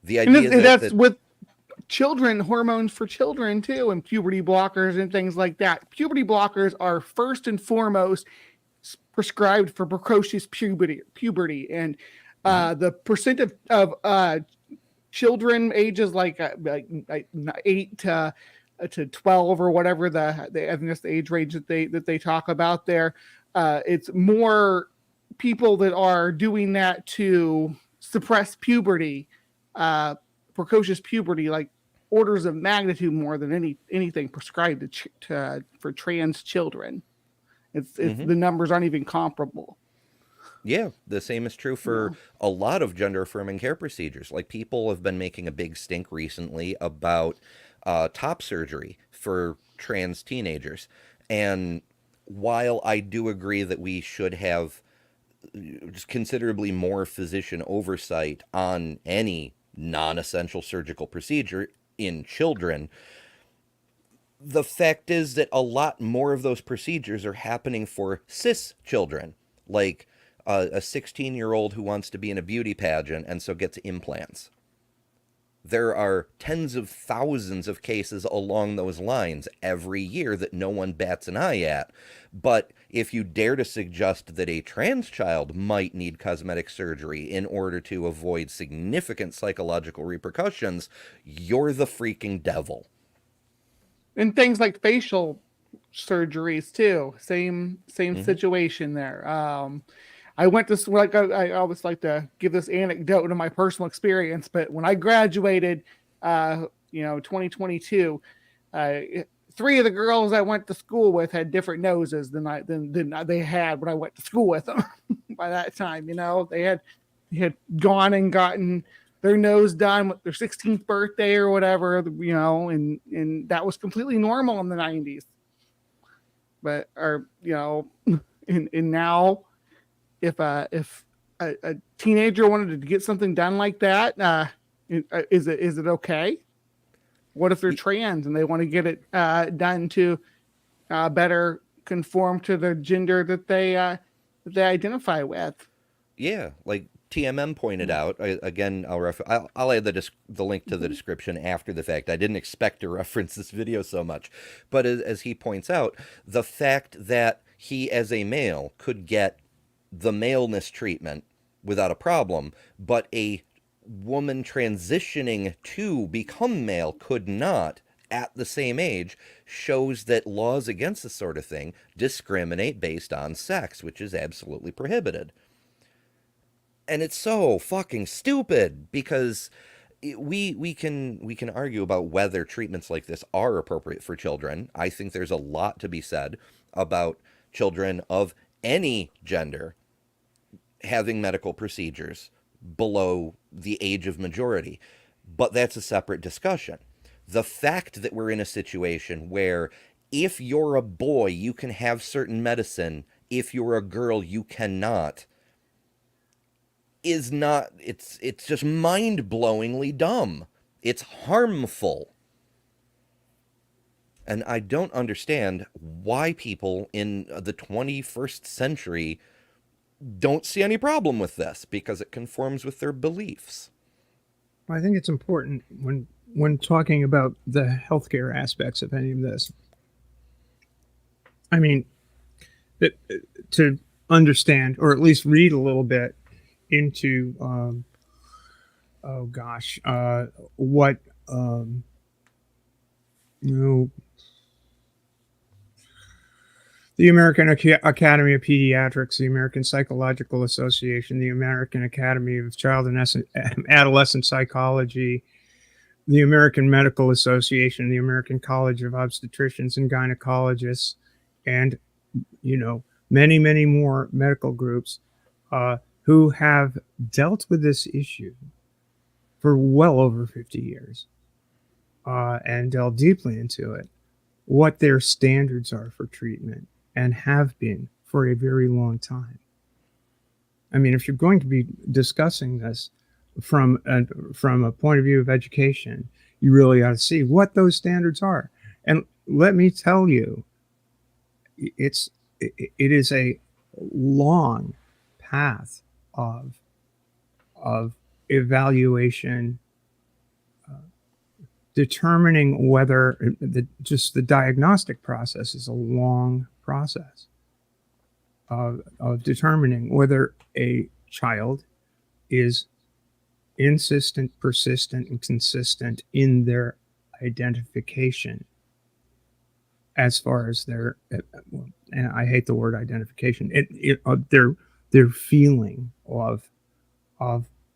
The idea that's with children, hormones for children too, and puberty blockers and things like that. Puberty blockers are first and foremost prescribed for precocious puberty, and the percent of children ages like 8 to 12 or whatever the age range that they talk about there. It's more people that are doing that to suppress puberty, precocious puberty, like orders of magnitude more than anything prescribed for trans children. It's the numbers aren't even comparable. Yeah, the same is true for a lot of gender-affirming care procedures. Like, people have been making a big stink recently about top surgery for trans teenagers. And while I do agree that we should have just considerably more physician oversight on any non-essential surgical procedure in children, the fact is that a lot more of those procedures are happening for cis children, like a 16-year-old who wants to be in a beauty pageant and so gets implants. There are tens of thousands of cases along those lines every year that no one bats an eye at. But if you dare to suggest that a trans child might need cosmetic surgery in order to avoid significant psychological repercussions, you're the freaking devil. And things like facial surgeries too, same situation there. I went to, I always like to give this anecdote of my personal experience, but when I graduated, 2022, 3 3 of the girls I went to school with had different noses than they had when I went to school with them. By that time, they had gone and gotten their nose done with their 16th birthday or whatever, and that was completely normal in the 90s. But and now if a teenager wanted to get something done like that, is it okay? What if they're trans and they want to get it done to better conform to the gender that they identify with? Yeah, like TMM pointed out. Again, I'll add the link to the description after the fact. I didn't expect to reference this video so much, but as he points out, the fact that he as a male could get the maleness treatment without a problem, but a woman transitioning to become male could not at the same age, shows that laws against this sort of thing discriminate based on sex, which is absolutely prohibited. And it's so fucking stupid, because we can argue about whether treatments like this are appropriate for children. I think there's a lot to be said about children of any gender having medical procedures below the age of majority. But that's a separate discussion. The fact that we're in a situation where if you're a boy, you can have certain medicine, if you're a girl, you cannot, is not, it's just mind-blowingly dumb. It's harmful. And I don't understand why people in the 21st century don't see any problem with this, because it conforms with their beliefs. I think it's important when talking about the healthcare aspects of any of this. I mean, to understand, or at least read a little bit into, what, the American Academy of Pediatrics, the American Psychological Association, the American Academy of Child and Adolescent Psychology, the American Medical Association, the American College of Obstetricians and Gynecologists, and, many, many more medical groups who have dealt with this issue for well over 50 years and delved deeply into it, what their standards are for treatment, and have been for a very long time. I mean, if you're going to be discussing this from a point of view of education, you really ought to see what those standards are. And let me tell you, it is a long path of evaluation, determining whether just the diagnostic process is a long process of determining whether a child is insistent, persistent, and consistent in their identification as far as their, and I hate the word identification, their feeling of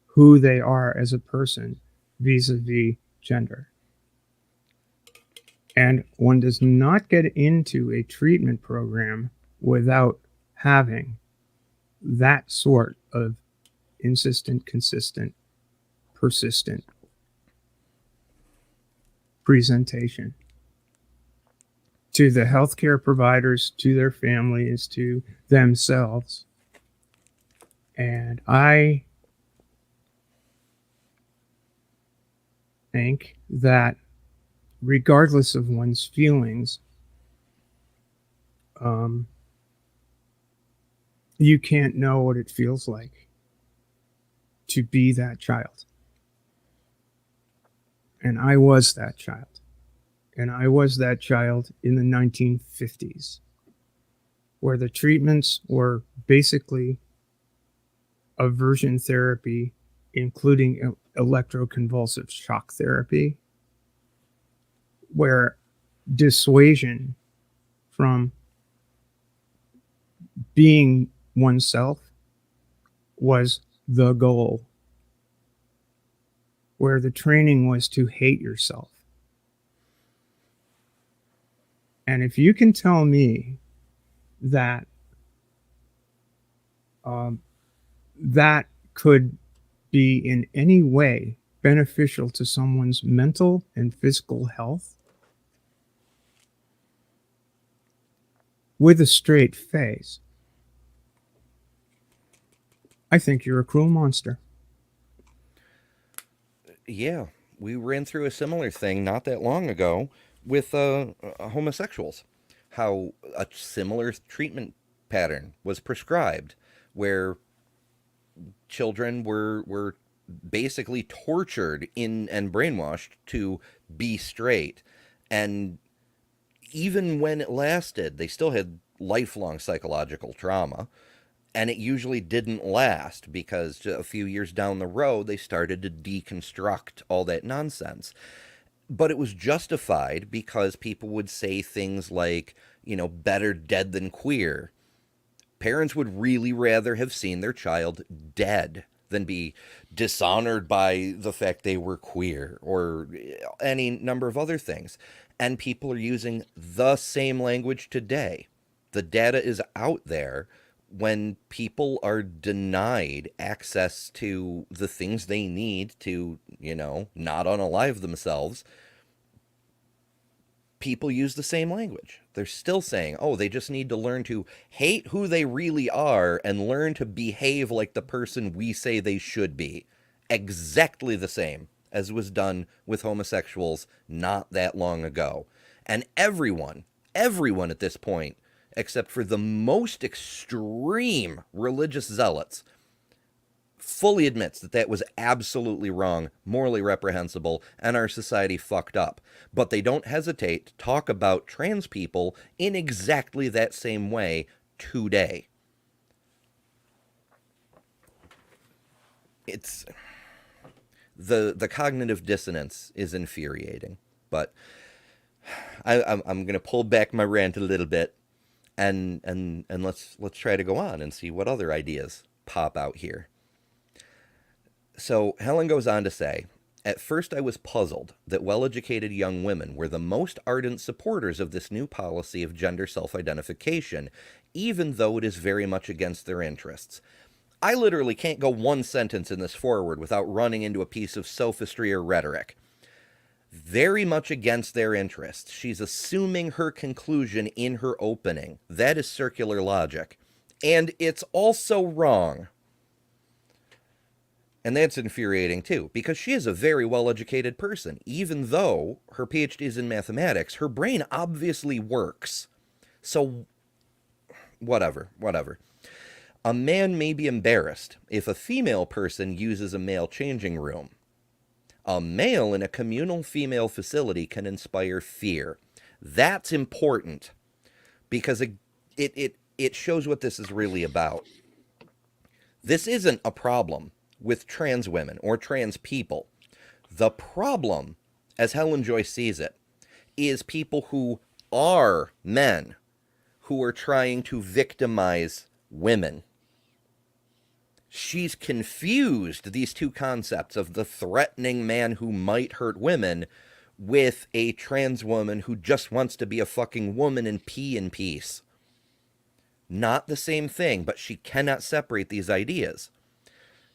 who they are as a person vis-a-vis gender. And one does not get into a treatment program without having that sort of insistent, consistent, persistent presentation to the healthcare providers, to their families, to themselves. And I think that regardless of one's feelings, you can't know what it feels like to be that child. And I was that child. And I was that child in the 1950s, where the treatments were basically aversion therapy, including electroconvulsive shock therapy, where dissuasion from being oneself was the goal, where the training was to hate yourself. And if you can tell me that that could be in any way beneficial to someone's mental and physical health with a straight face, I think you're a cruel monster. Yeah, we ran through a similar thing not that long ago with homosexuals. How a similar treatment pattern was prescribed, where children were basically tortured in and brainwashed to be straight, and even when it lasted, they still had lifelong psychological trauma. And it usually didn't last because a few years down the road, they started to deconstruct all that nonsense. But it was justified because people would say things like, better dead than queer. Parents would really rather have seen their child dead than be dishonored by the fact they were queer or any number of other things. And people are using the same language today. The data is out there. When people are denied access to the things they need to, not unalive themselves, people use the same language. They're still saying, oh, they just need to learn to hate who they really are and learn to behave like the person we say they should be. Exactly the same as was done with homosexuals not that long ago. And everyone at this point, except for the most extreme religious zealots, fully admits that that was absolutely wrong, morally reprehensible, and our society fucked up. But they don't hesitate to talk about trans people in exactly that same way today. It's the cognitive dissonance is infuriating, but I'm going to pull back my rant a little bit, and let's try to go on and see what other ideas pop out here. So Helen goes on to say, at first I was puzzled that well-educated young women were the most ardent supporters of this new policy of gender self-identification, even though it is very much against their interests. I literally can't go one sentence in this forward without running into a piece of sophistry or rhetoric. Very much against their interests. She's assuming her conclusion in her opening. That is circular logic. And it's also wrong. And that's infuriating too, because she is a very well-educated person. Even though her PhD is in mathematics, her brain obviously works. So, whatever. A man may be embarrassed if a female person uses a male changing room. A male in a communal female facility can inspire fear. That's important, because it shows what this is really about. This isn't a problem with trans women or trans people. The problem, as Helen Joyce sees it, is people who are men who are trying to victimize women. She's confused these two concepts of the threatening man who might hurt women with a trans woman who just wants to be a fucking woman and pee in peace. Not the same thing, but she cannot separate these ideas.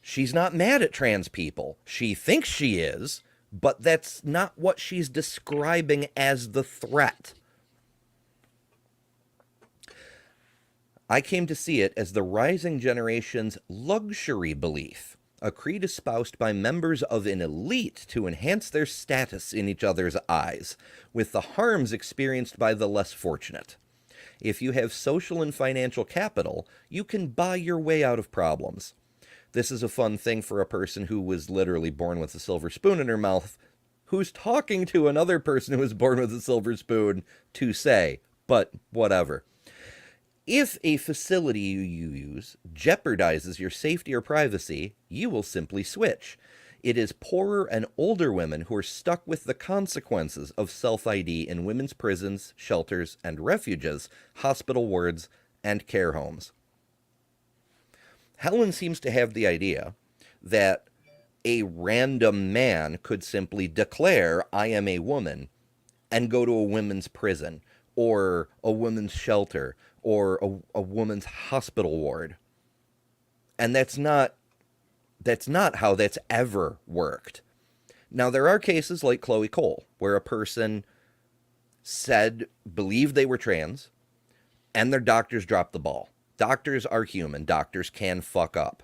She's not mad at trans people. She thinks she is, but that's not what she's describing as the threat. I came to see it as the rising generation's luxury belief, a creed espoused by members of an elite to enhance their status in each other's eyes, with the harms experienced by the less fortunate. If you have social and financial capital, you can buy your way out of problems. This is a fun thing for a person who was literally born with a silver spoon in her mouth, who's talking to another person who was born with a silver spoon to say, but whatever. If a facility you use jeopardizes your safety or privacy, you will simply switch. It is poorer and older women who are stuck with the consequences of self-ID in women's prisons, shelters, and refuges, hospital wards, and care homes. Helen seems to have the idea that a random man could simply declare, I am a woman, and go to a women's prison, or a woman's shelter or a woman's hospital ward. And that's not how that's ever worked. Now, there are cases like Chloe Cole, where a person believed they were trans, and their doctors dropped the ball. Doctors are human. Doctors can fuck up,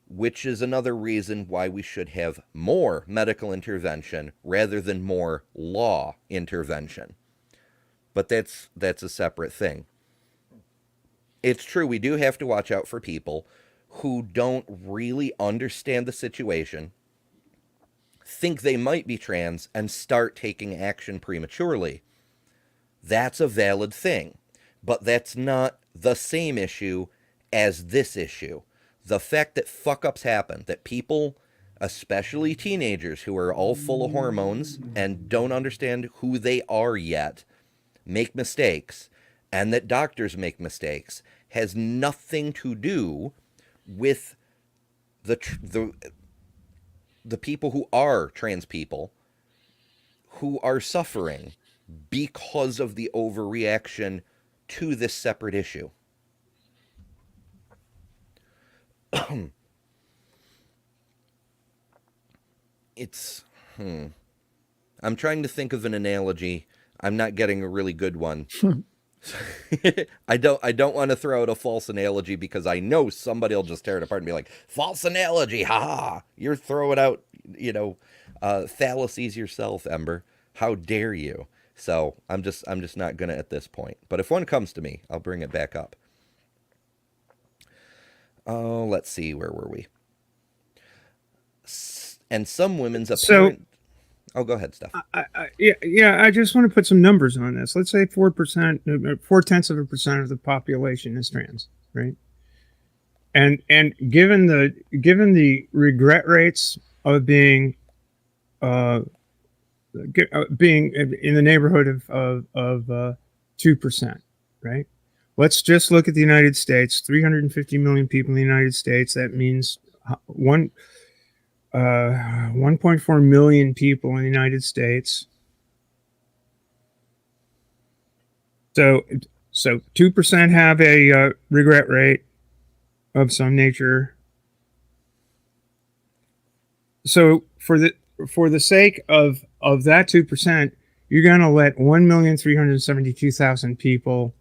which is another reason why we should have more medical intervention rather than more law intervention. But that's a separate thing. It's true, we do have to watch out for people who don't really understand the situation, think they might be trans, and start taking action prematurely. That's a valid thing, but that's not the same issue as this issue. The fact that fuck-ups happen, that people, especially teenagers who are all full of hormones and don't understand who they are yet, make mistakes, and that doctors make mistakes, has nothing to do with the people who are trans people who are suffering because of the overreaction to this separate issue. I'm trying to think of an analogy. I'm not getting a really good one. I don't want to throw out a false analogy because I know somebody will just tear it apart and be like, false analogy, haha. You're throwing out, fallacies yourself, Ember. How dare you? So I'm just not gonna at this point. But if one comes to me, I'll bring it back up. Oh, let's see, where were we? And some women's apparent. Oh, go ahead, Steph. I just want to put some numbers on this. Let's say 4%, 0.4% of the population is trans, right? And given the regret rates of being in the neighborhood of 2%, right? Let's just look at the United States. 350 million people in the United States. That means 1.4 million people in the United States. So 2% have a regret rate of some nature. So for the sake of that 2%, you're going to let 1,372,000 people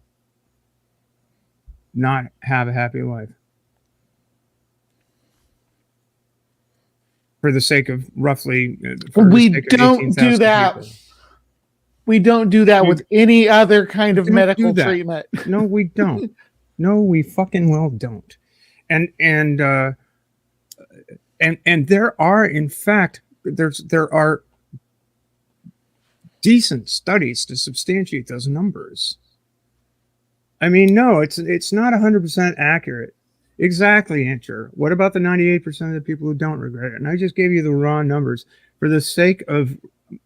not have a happy life. For the sake of roughly, we don't do that. People. We don't do that with any other kind of medical treatment. No, we don't. No, we fucking well don't. And there are, in fact, there are decent studies to substantiate those numbers. I mean, no, it's not 100% accurate. Exactly, Enter. What about the 98% of the people who don't regret it? And I just gave you the raw numbers. For the sake of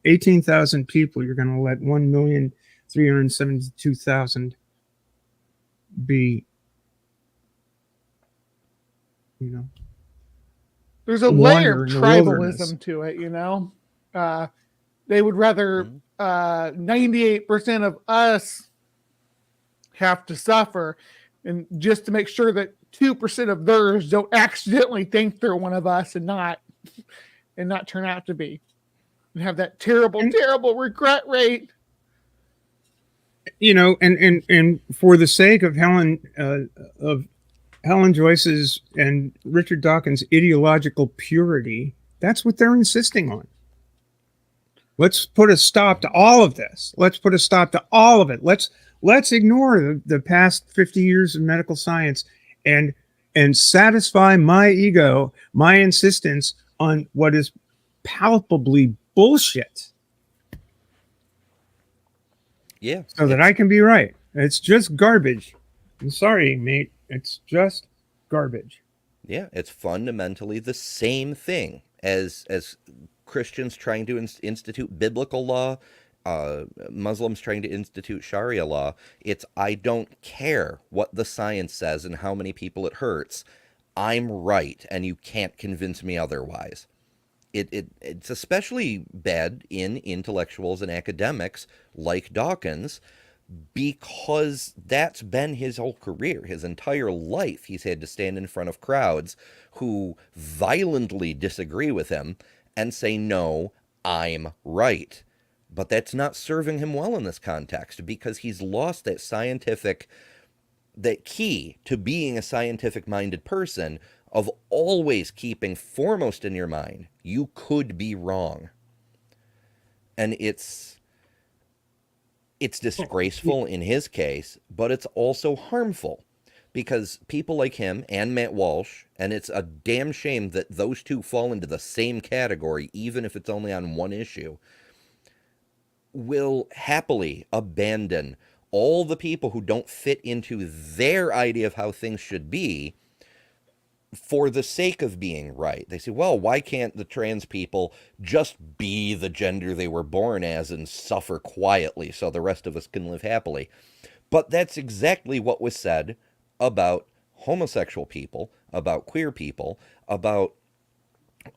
18,000 people, you're going to let 1,372,000 be, There's a layer of tribalism to it, They would rather 98% of us have to suffer, and just to make sure that 2% of theirs don't accidentally think they're one of us and not turn out to be, and have that terrible regret rate. And for the sake of Helen Joyce's and Richard Dawkins' ideological purity, that's what they're insisting on. Let's put a stop to all of this. Let's put a stop to all of it. Let's ignore the past 50 years of medical science and satisfy my ego, my insistence on what is palpably bullshit. Yeah. So that I can be right. It's just garbage. I'm sorry, mate. It's just garbage. Yeah, it's fundamentally the same thing as Christians trying to institute biblical law, Muslims trying to institute Sharia law. It's, I don't care what the science says and how many people it hurts. I'm right, and you can't convince me otherwise. It's especially bad in intellectuals and academics like Dawkins, because that's been his whole career. His entire life, he's had to stand in front of crowds who violently disagree with him and say, no, I'm right. But that's not serving him well in this context because he's lost that that key to being a scientific minded person of always keeping foremost in your mind, you could be wrong. And it's disgraceful in his case, but it's also harmful because people like him and Matt Walsh, and it's a damn shame that those two fall into the same category, even if it's only on one issue, will happily abandon all the people who don't fit into their idea of how things should be for the sake of being right. They say, well, why can't the trans people just be the gender they were born as and suffer quietly so the rest of us can live happily? But that's exactly what was said about homosexual people, about queer people, about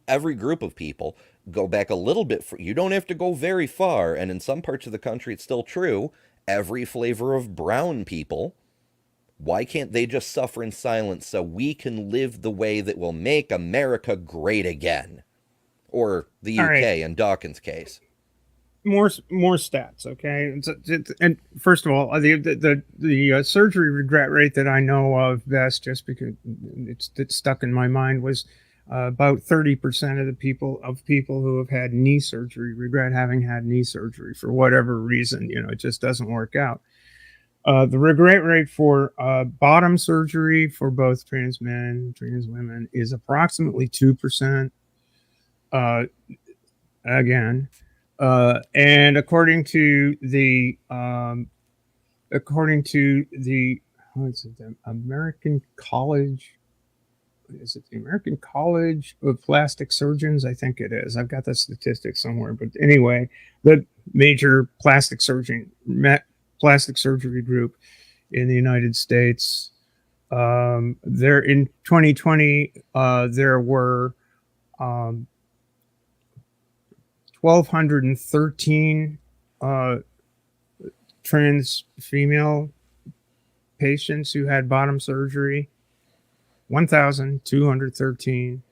every group of people. Go back a little bit, you don't have to go very far, and in some parts of the country it's still true, every flavor of brown people. Why can't they just suffer in silence so we can live the way that will make America great again? Or the UK right. in Dawkins' case. More stats, okay? And first of all, the surgery regret rate that I know of best, just because it's stuck in my mind, was about 30% of the people who have had knee surgery regret having had knee surgery for whatever reason. It just doesn't work out. The regret rate for bottom surgery for both trans men and trans women is approximately 2%. Again, and according to the American College. Is it the American College of Plastic Surgeons? I think it is. I've got the statistics somewhere. But anyway, the major plastic surgery group in the United States. There in 2020, there were 1,213 trans female patients who had bottom surgery. 1,213.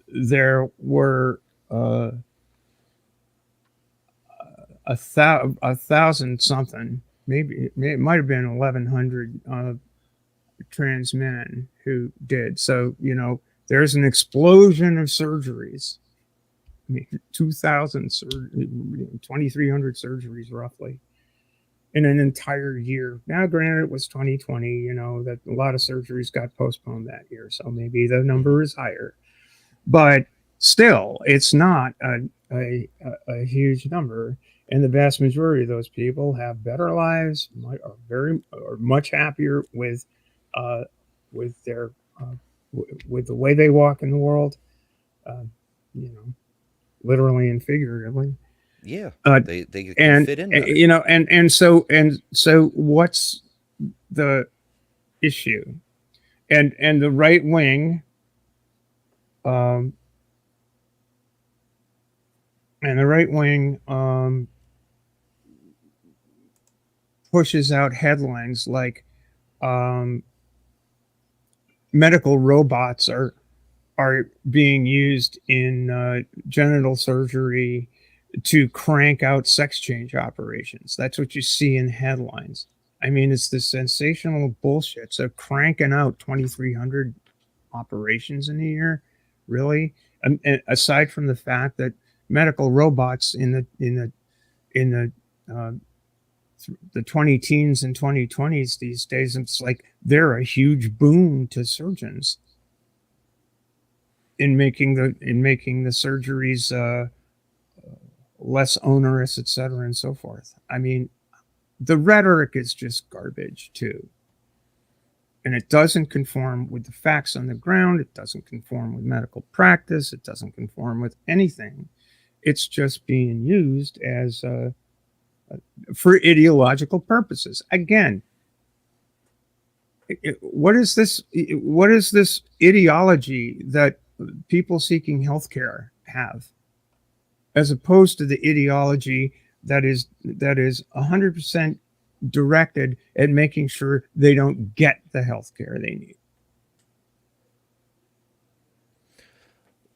There were a thousand something, maybe it might have been 1,100 trans men who did. So there's an explosion of surgeries. 2,000, 2,300 surgeries roughly in an entire year. Now, granted, it was 2020, that a lot of surgeries got postponed that year. So maybe the number is higher, but still, it's not a huge number. And the vast majority of those people have better lives, are much happier with their with the way they walk in the world, literally and figuratively. Yeah, they can fit in better. And so what's the issue? And the right wing, pushes out headlines like medical robots are being used in genital surgery to crank out sex change operations. That's what you see in headlines. I mean, it's the sensational bullshit. So cranking out 2,300 operations in a year, really? And aside from the fact that medical robots in the 20 teens and 2020s these days, it's like they're a huge boon to surgeons in making the surgeries less onerous, et cetera, and so forth. I mean, the rhetoric is just garbage too. And it doesn't conform with the facts on the ground. It doesn't conform with medical practice. It doesn't conform with anything. It's just being used as for ideological purposes. Again, what is this ideology that people seeking healthcare have, as opposed to the ideology that is 100% directed at making sure they don't get the health care they need.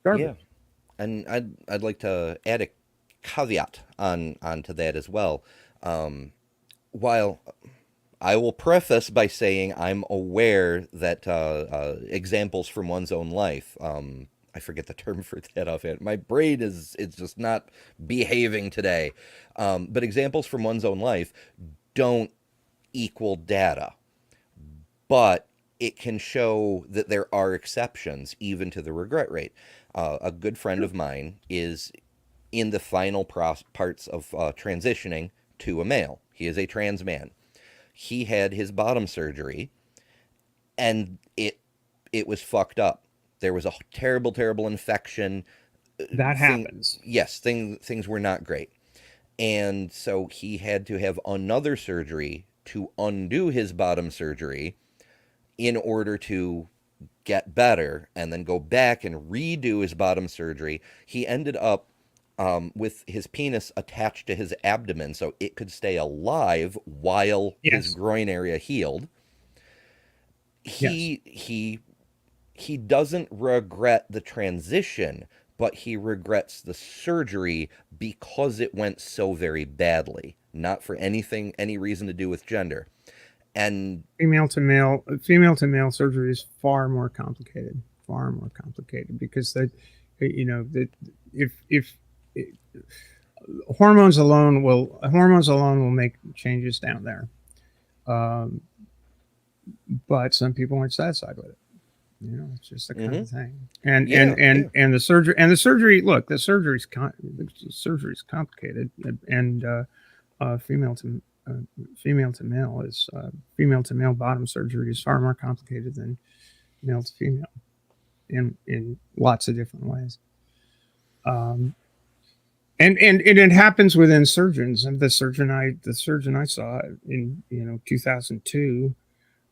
Garbage. Yeah, and I'd like to add a caveat onto that as well. While I will preface by saying I'm aware that examples from one's own life. I forget the term for that offhand. My brain is it's just not behaving today. But examples from one's own life don't equal data, but it can show that there are exceptions even to the regret rate. A good friend of mine is in the final parts of transitioning to a male. He is a trans man. He had his bottom surgery, and it was fucked up. There was a terrible, terrible infection. That happens. Yes, things were not great. And so he had to have another surgery to undo his bottom surgery in order to get better, and then go back and redo his bottom surgery. He ended up with his penis attached to his abdomen so it could stay alive while his groin area healed. He doesn't regret the transition, but he regrets the surgery because it went so very badly, not for any reason to do with gender. And female to male surgery is far more complicated because if hormones alone will make changes down there, but some people aren't satisfied with it. It's just the kind of thing. And the surgery. Look, the surgery's complicated, and female to male bottom surgery is far more complicated than male to female in lots of different ways. And it happens within surgeons. And the surgeon I saw in 2002,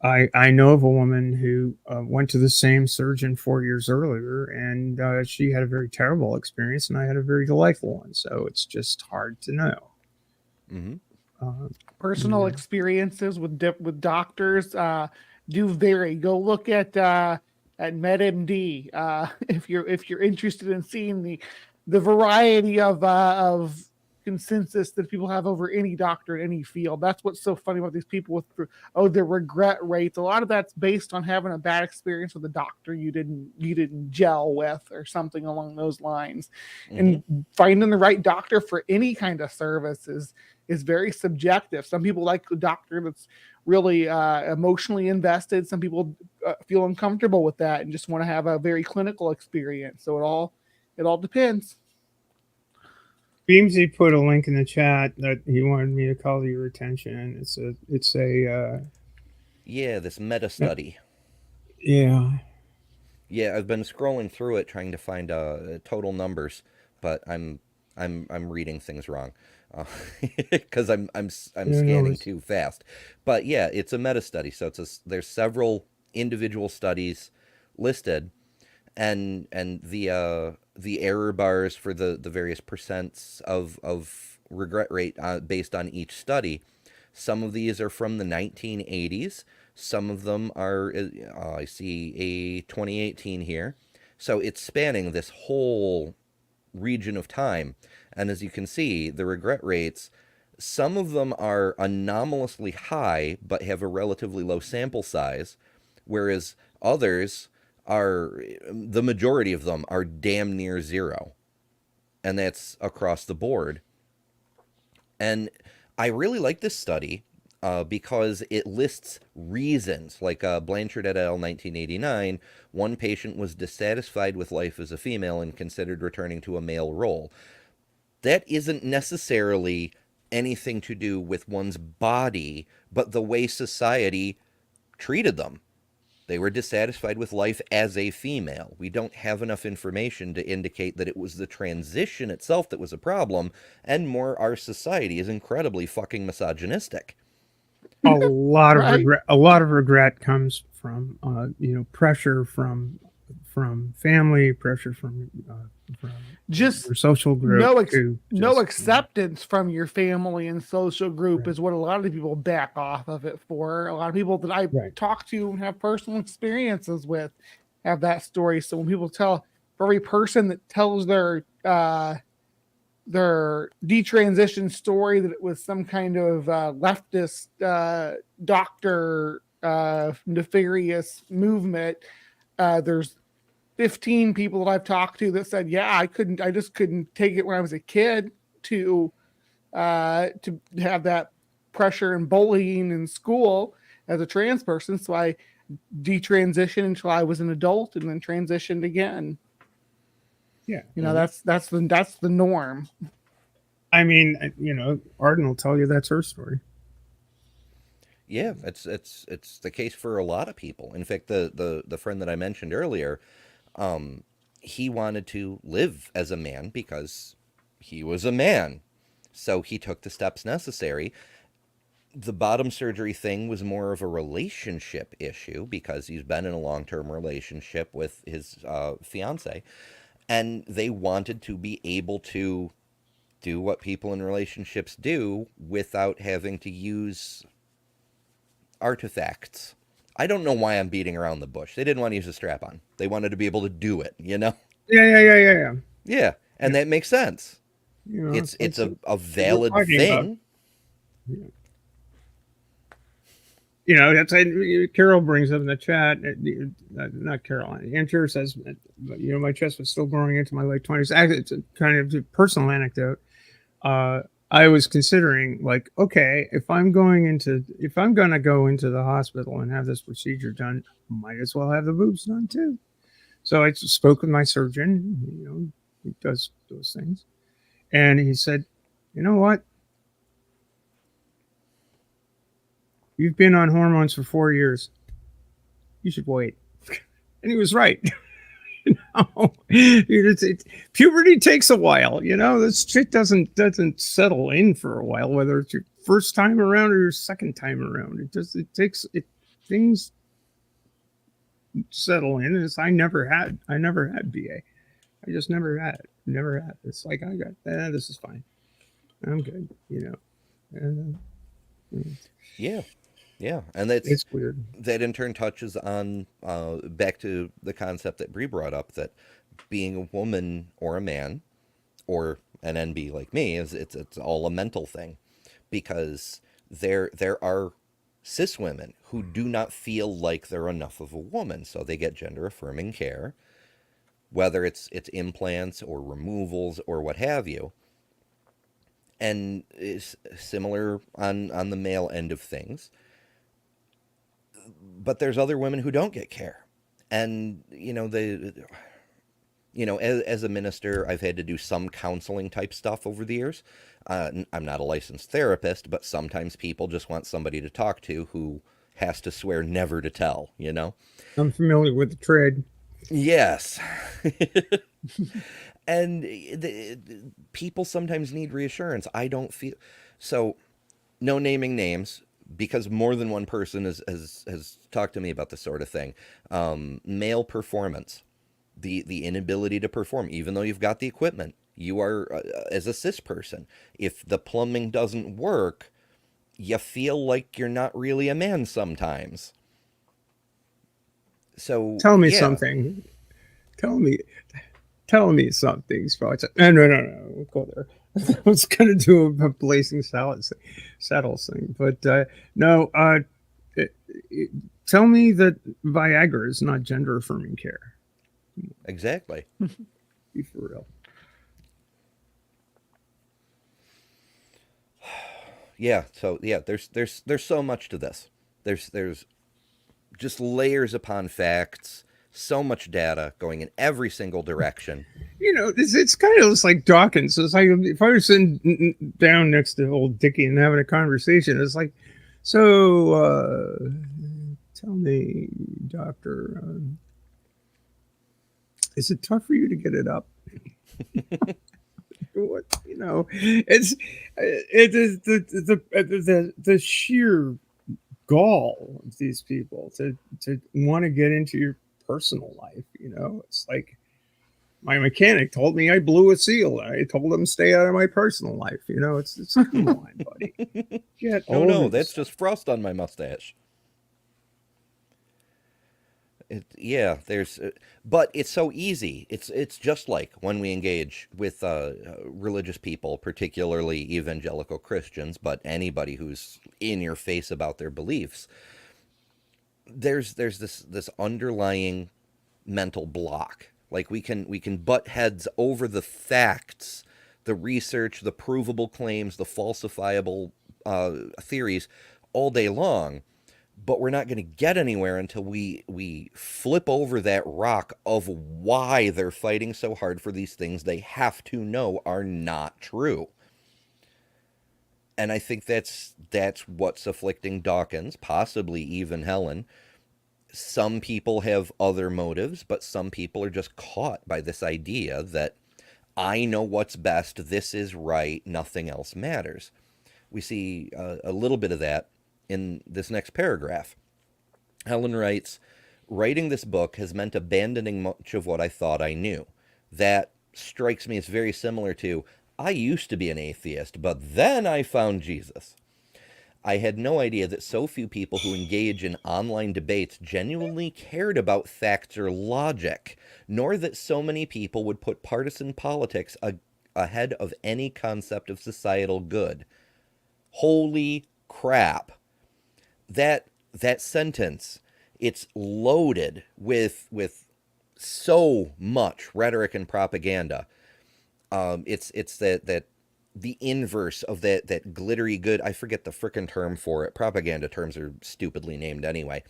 I know of a woman who went to the same surgeon 4 years earlier, and she had a very terrible experience, and I had a very delightful one. So it's just hard to know. Mm-hmm. Personal experiences with doctors do vary. Go look at MedMD if you're interested in seeing the variety of consensus that people have over any doctor in any field. That's what's so funny about these people with their regret rates. A lot of that's based on having a bad experience with a doctor you didn't gel with or something along those lines. Mm-hmm. And finding the right doctor for any kind of service is very subjective. Some people like a doctor that's really emotionally invested. Some people feel uncomfortable with that and just want to have a very clinical experience. So it all depends. Beamsy put a link in the chat that he wanted me to call to your attention. It's a this meta study. Yeah, I've been scrolling through it trying to find total numbers, but I'm reading things wrong because I'm scanning too fast. But yeah, it's a meta study, so there's several individual studies listed, and the error bars for the various percents of regret rate based on each study. Some of these are from the 1980s. Some of them are, I see a 2018 here. So it's spanning this whole region of time. And as you can see, the regret rates, some of them are anomalously high, but have a relatively low sample size, whereas others the majority of them are damn near zero. And that's across the board. And I really like this study because it lists reasons, like Blanchard et al. 1989, one patient was dissatisfied with life as a female and considered returning to a male role. That isn't necessarily anything to do with one's body, but the way society treated them. They were dissatisfied with life as a female. We don't have enough information to indicate that it was the transition itself that was a problem, and more our society is incredibly fucking misogynistic. A lot of regret comes from pressure from from family, pressure from Just your social group. no acceptance from your family and social group Right. is what a lot of people back off of it for. A lot of people that I Right. talk to and have personal experiences with have that story. So when people tell, for every person that tells their detransition story that it was some kind of leftist doctor nefarious movement, there's 15 people that I've talked to that said, yeah, I just couldn't take it when I was a kid to have that pressure and bullying in school as a trans person. So I detransitioned until I was an adult and then transitioned again. Yeah. That's the norm. I mean, Arden will tell you that's her story. Yeah, it's the case for a lot of people. In fact, the friend that I mentioned earlier, he wanted to live as a man because he was a man. So he took the steps necessary. The bottom surgery thing was more of a relationship issue because he's been in a long-term relationship with his fiance, and they wanted to be able to do what people in relationships do without having to use artifacts. I don't know why I'm beating around the bush. They didn't want to use a strap-on. They wanted to be able to do it, Yeah. Yeah, and that makes sense. It's a valid thing. That's Carol brings up in the chat. Not Carol. Andrew says, my chest was still growing into my late 20s. Actually, it's a kind of a personal anecdote. I was considering, like, okay, if I'm going to go into the hospital and have this procedure done, might as well have the boobs done too. So I spoke with my surgeon. He does those things, and he said, "You know what? You've been on hormones for 4 years. You should wait." And he was right. Puberty takes a while. This shit doesn't settle in for a while, whether it's your first time around or your second time around. Things settle in. I never had BA. I just never had it. It's like, I got this is fine. I'm good. Yeah, and it's weird. That in turn touches on back to the concept that Bre brought up, that being a woman or a man or an NB like me it's all a mental thing, because there are cis women who do not feel like they're enough of a woman, so they get gender affirming care, whether it's implants or removals or what have you. And it's similar on the male end of things. But there's other women who don't get care. And, as a minister, I've had to do some counseling type stuff over the years. I'm not a licensed therapist, but sometimes people just want somebody to talk to who has to swear never to tell, I'm familiar with the trade. Yes. And people sometimes need reassurance. I don't feel... So, no naming names, because more than one person has talked to me about this sort of thing. Male performance. The inability to perform, even though you've got the equipment. You are, as a cis person, if the plumbing doesn't work, you feel like you're not really a man sometimes. So tell me something. Tell me something, Scott. No. We'll go there. I was going to do a Blazing Saddles thing, but no. Tell me that Viagra is not gender affirming care. Exactly. Be for real. Yeah. So yeah, there's so much to this. There's just layers upon facts. So much data going in every single direction. It's kind of like Dawkins. It's like if I was sitting down next to old Dickie and having a conversation, it's like, so tell me, doctor, is it tough for you to get it up? What, it is the sheer gall of these people to want to get into your personal life. It's like my mechanic told me I blew a seal. I told him stay out of my personal life. It's come on, buddy. Get Oh over no, that's yourself. just frost on my mustache. Yeah, but it's so easy. It's just like when we engage with religious people, particularly evangelical Christians, but anybody who's in your face about their beliefs. There's this underlying mental block. Like we can butt heads over the facts, the research, the provable claims, the falsifiable theories all day long, but we're not going to get anywhere until we flip over that rock of why they're fighting so hard for these things they have to know are not true. And I think that's what's afflicting Dawkins, possibly even Helen. Some people have other motives, but some people are just caught by this idea that I know what's best, this is right, nothing else matters. We see a little bit of that in this next paragraph. Helen writes, writing this book has meant abandoning much of what I thought I knew. That strikes me as very similar to, I used to be an atheist, but then I found Jesus. I had no idea that so few people who engage in online debates genuinely cared about facts or logic, nor that so many people would put partisan politics ahead of any concept of societal good. Holy crap. That sentence, it's loaded with so much rhetoric and propaganda. It's that the inverse of that glittery good. I forget the frickin' term for it. Propaganda terms are stupidly named anyway.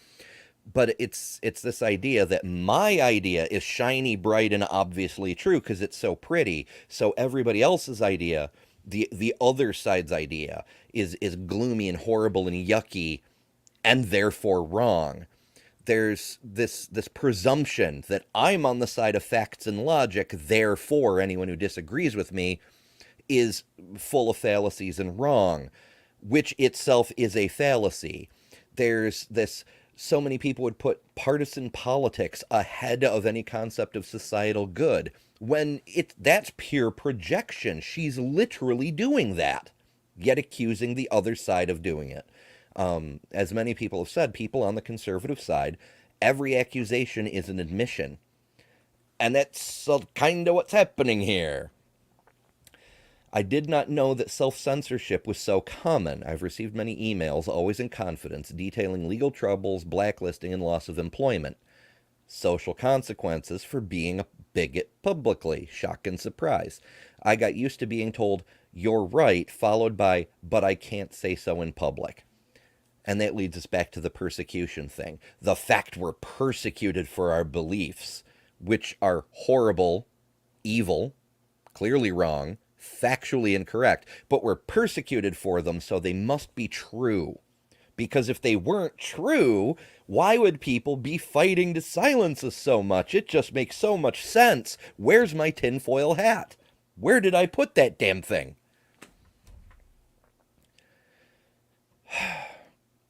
But it's this idea that my idea is shiny, bright, and obviously true because it's so pretty. So everybody else's idea, the other side's idea, is gloomy and horrible and yucky, and therefore wrong. There's this presumption that I'm on the side of facts and logic, therefore anyone who disagrees with me is full of fallacies and wrong, which itself is a fallacy. There's this, so many people would put partisan politics ahead of any concept of societal good, when that's pure projection. She's literally doing that, yet accusing the other side of doing it. As many people have said, people on the conservative side, every accusation is an admission. And that's kind of what's happening here. I did not know that self-censorship was so common. I've received many emails, always in confidence, detailing legal troubles, blacklisting, and loss of employment. Social consequences for being a bigot publicly. Shock and surprise. I got used to being told, you're right, followed by, but I can't say so in public. And that leads us back to the persecution thing. The fact we're persecuted for our beliefs, which are horrible, evil, clearly wrong, factually incorrect, but we're persecuted for them, so they must be true. Because if they weren't true, why would people be fighting to silence us so much? It just makes so much sense. Where's my tinfoil hat? Where did I put that damn thing?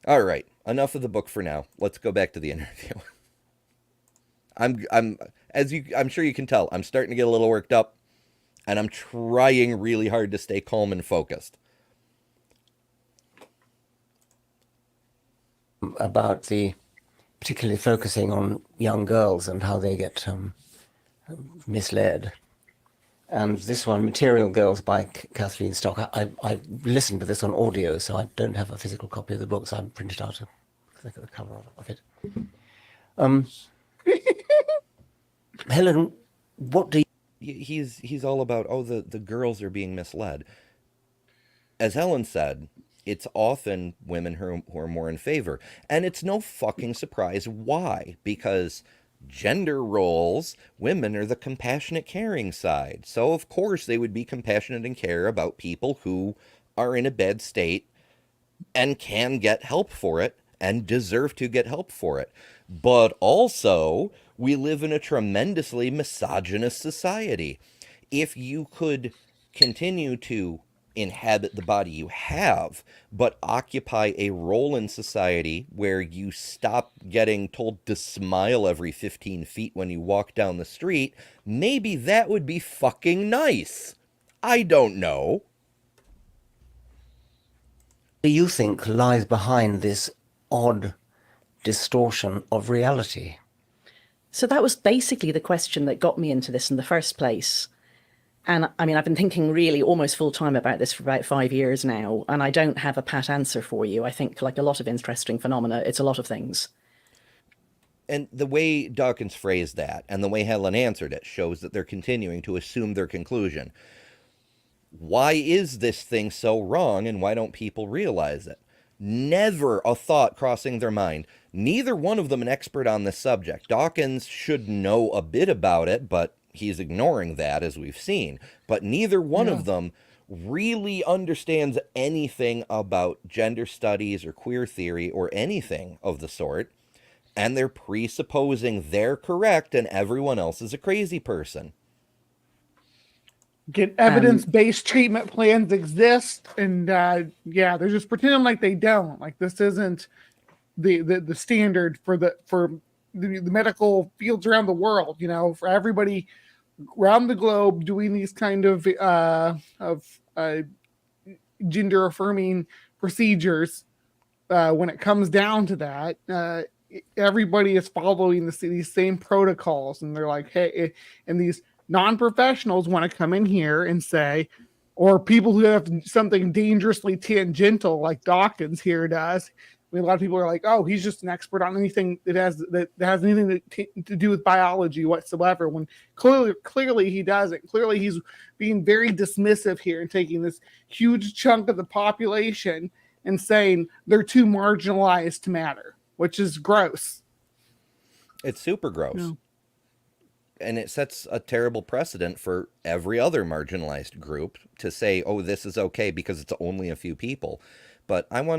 All right, enough of the book for now. Let's go back to the interview. I'm sure you can tell, I'm starting to get a little worked up, and I'm trying really hard to stay calm and focused. About particularly focusing on young girls and how they get misled. And this one, Material Girls by Kathleen Stock, I listened to this on audio, so I don't have a physical copy of the book, so I printed out the cover of it. Helen, what do you... He's all about, the girls are being misled. As Helen said, it's often women who are more in favor. And it's no fucking surprise why. Because gender roles, women are the compassionate, caring side. So, of course, they would be compassionate and care about people who are in a bad state and can get help for it and deserve to get help for it. But also, we live in a tremendously misogynist society. If you could continue to inhabit the body you have, but occupy a role in society where you stop getting told to smile every 15 feet when you walk down the street, maybe that would be fucking nice. I don't know. Do you think lies behind this odd distortion of reality? So that was basically the question that got me into this in the first place. And I mean, I've been thinking really almost full time about this for about 5 years now, and I don't have a pat answer for you. I think, like a lot of interesting phenomena, it's a lot of things. And the way Dawkins phrased that and the way Helen answered it shows that they're continuing to assume their conclusion. Why is this thing so wrong, and why don't people realize it? Never a thought crossing their mind. Neither one of them an expert on this subject. Dawkins should know a bit about it, but he's ignoring that, as we've seen. But neither one of them really understands anything about gender studies or queer theory or anything of the sort. And they're presupposing they're correct and everyone else is a crazy person. Get evidence-based treatment plans exist, and they're just pretending like they don't. Like this isn't the standard for the medical fields around the world. You know, for everybody around the globe doing these kind of gender affirming procedures. When it comes down to that, everybody is following these same protocols, and they're like, hey, and these non-professionals want to come in here and say, or people who have something dangerously tangential like Dawkins here does. I mean, a lot of people are like, oh, he's just an expert on anything that has anything to do with biology whatsoever, when clearly he doesn't. Clearly he's being very dismissive here and taking this huge chunk of the population and saying they're too marginalized to matter, which is gross. It's super gross. Yeah. And it sets a terrible precedent for every other marginalized group to say, oh, this is okay because it's only a few people. But I'm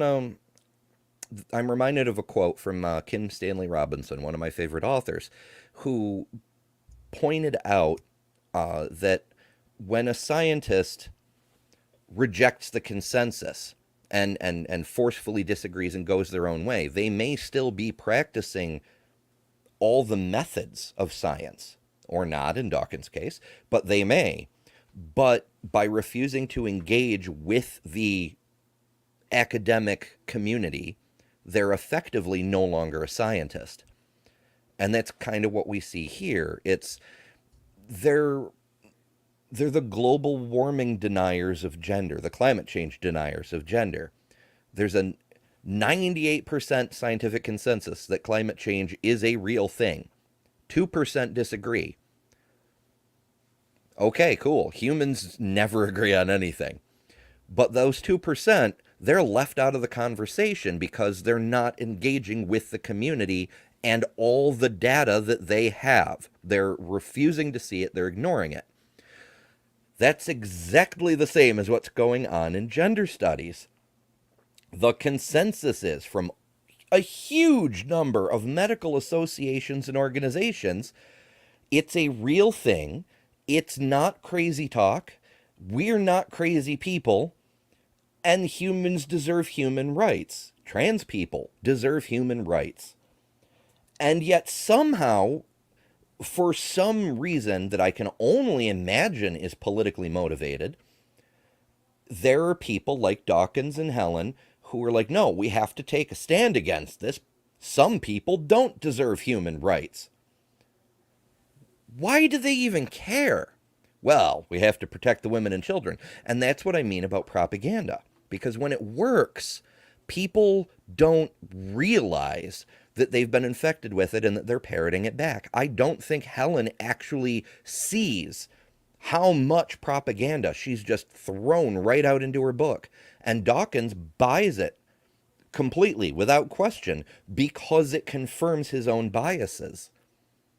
reminded of a quote from Kim Stanley Robinson, one of my favorite authors, who pointed out that when a scientist rejects the consensus and forcefully disagrees and goes their own way, they may still be practicing all the methods of science, or not in Dawkins' case, but they may. But by refusing to engage with the academic community, they're effectively no longer a scientist. And that's kind of what we see here. They're the global warming deniers of gender, the climate change deniers of gender. There's a 98% scientific consensus that climate change is a real thing. 2% disagree. Okay, cool. Humans never agree on anything. But those 2%, they're left out of the conversation because they're not engaging with the community and all the data that they have. They're refusing to see it. They're ignoring it. That's exactly the same as what's going on in gender studies. The consensus is from a huge number of medical associations and organizations, it's a real thing. It's not crazy talk. We're not crazy people. And humans deserve human rights. Trans people deserve human rights. And yet somehow, for some reason that I can only imagine is politically motivated, there are people like Dawkins and Helen who are like, no, we have to take a stand against this. Some people don't deserve human rights. Why do they even care? Well, we have to protect the women and children. And that's what I mean about propaganda. Because when it works, people don't realize that they've been infected with it and that they're parroting it back. I don't think Helen actually sees how much propaganda she's just thrown right out into her book. And Dawkins buys it completely, without question, because it confirms his own biases.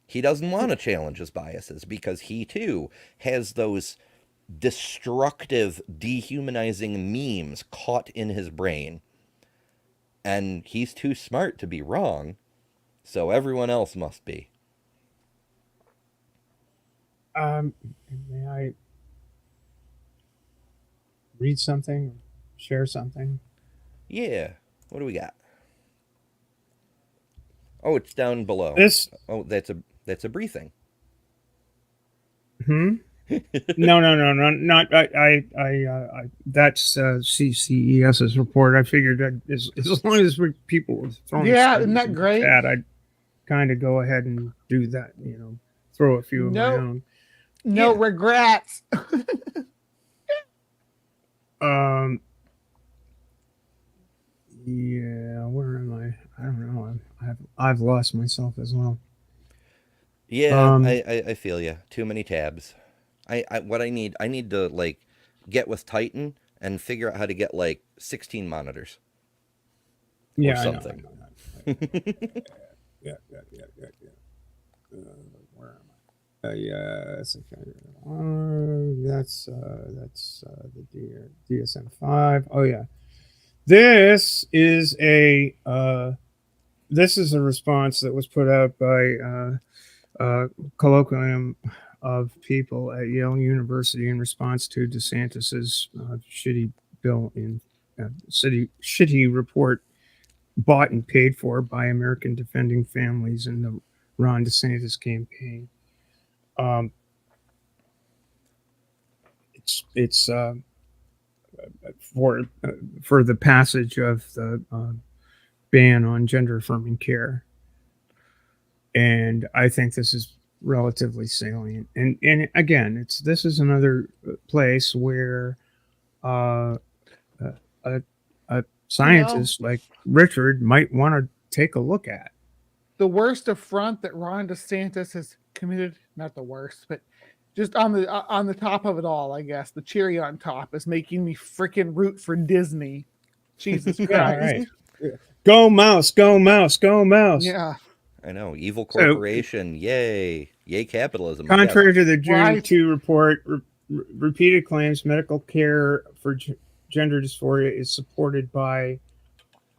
He doesn't want to challenge his biases because he, too, has those destructive, dehumanizing memes caught in his brain. And he's too smart to be wrong, so everyone else must be. May I read something, share something? Yeah. What do we got? Oh, it's down below. This. Oh, that's a Bre thing. Hmm. No, not that's CCES's report. I figured that as long as people were throwing Yeah, studies isn't that in the great? chat, I'd kind of go ahead and do that. You know, throw a few of my own. No Yeah. regrets. Yeah, where am I? I don't know. I've lost myself as well. Yeah, I feel you. Too many tabs. What I need to like get with Titan and figure out how to get like 16 monitors or Yeah, something. I know. Yeah. Where am I? Yeah, that's the DSM-5. Oh yeah, this is a response that was put out by colloquium of people at Yale University in response to DeSantis's shitty bill in shitty report bought and paid for by American Defending Families in the Ron DeSantis campaign. It's for the passage of the ban on gender affirming care, and I think this is relatively salient. And again, this is another place where a scientist like Richard might want to take a look at. The worst affront that Ron DeSantis has committed, not the worst, but just on the top of it all, I guess, the cherry on top is making me freaking root for Disney. Jesus Christ. Yeah, right. Go mouse, go mouse, go mouse. Yeah. I know. Evil corporation. Yay. Yay capitalism. Contrary to the June 2 report, repeated claims medical care for gender dysphoria is supported by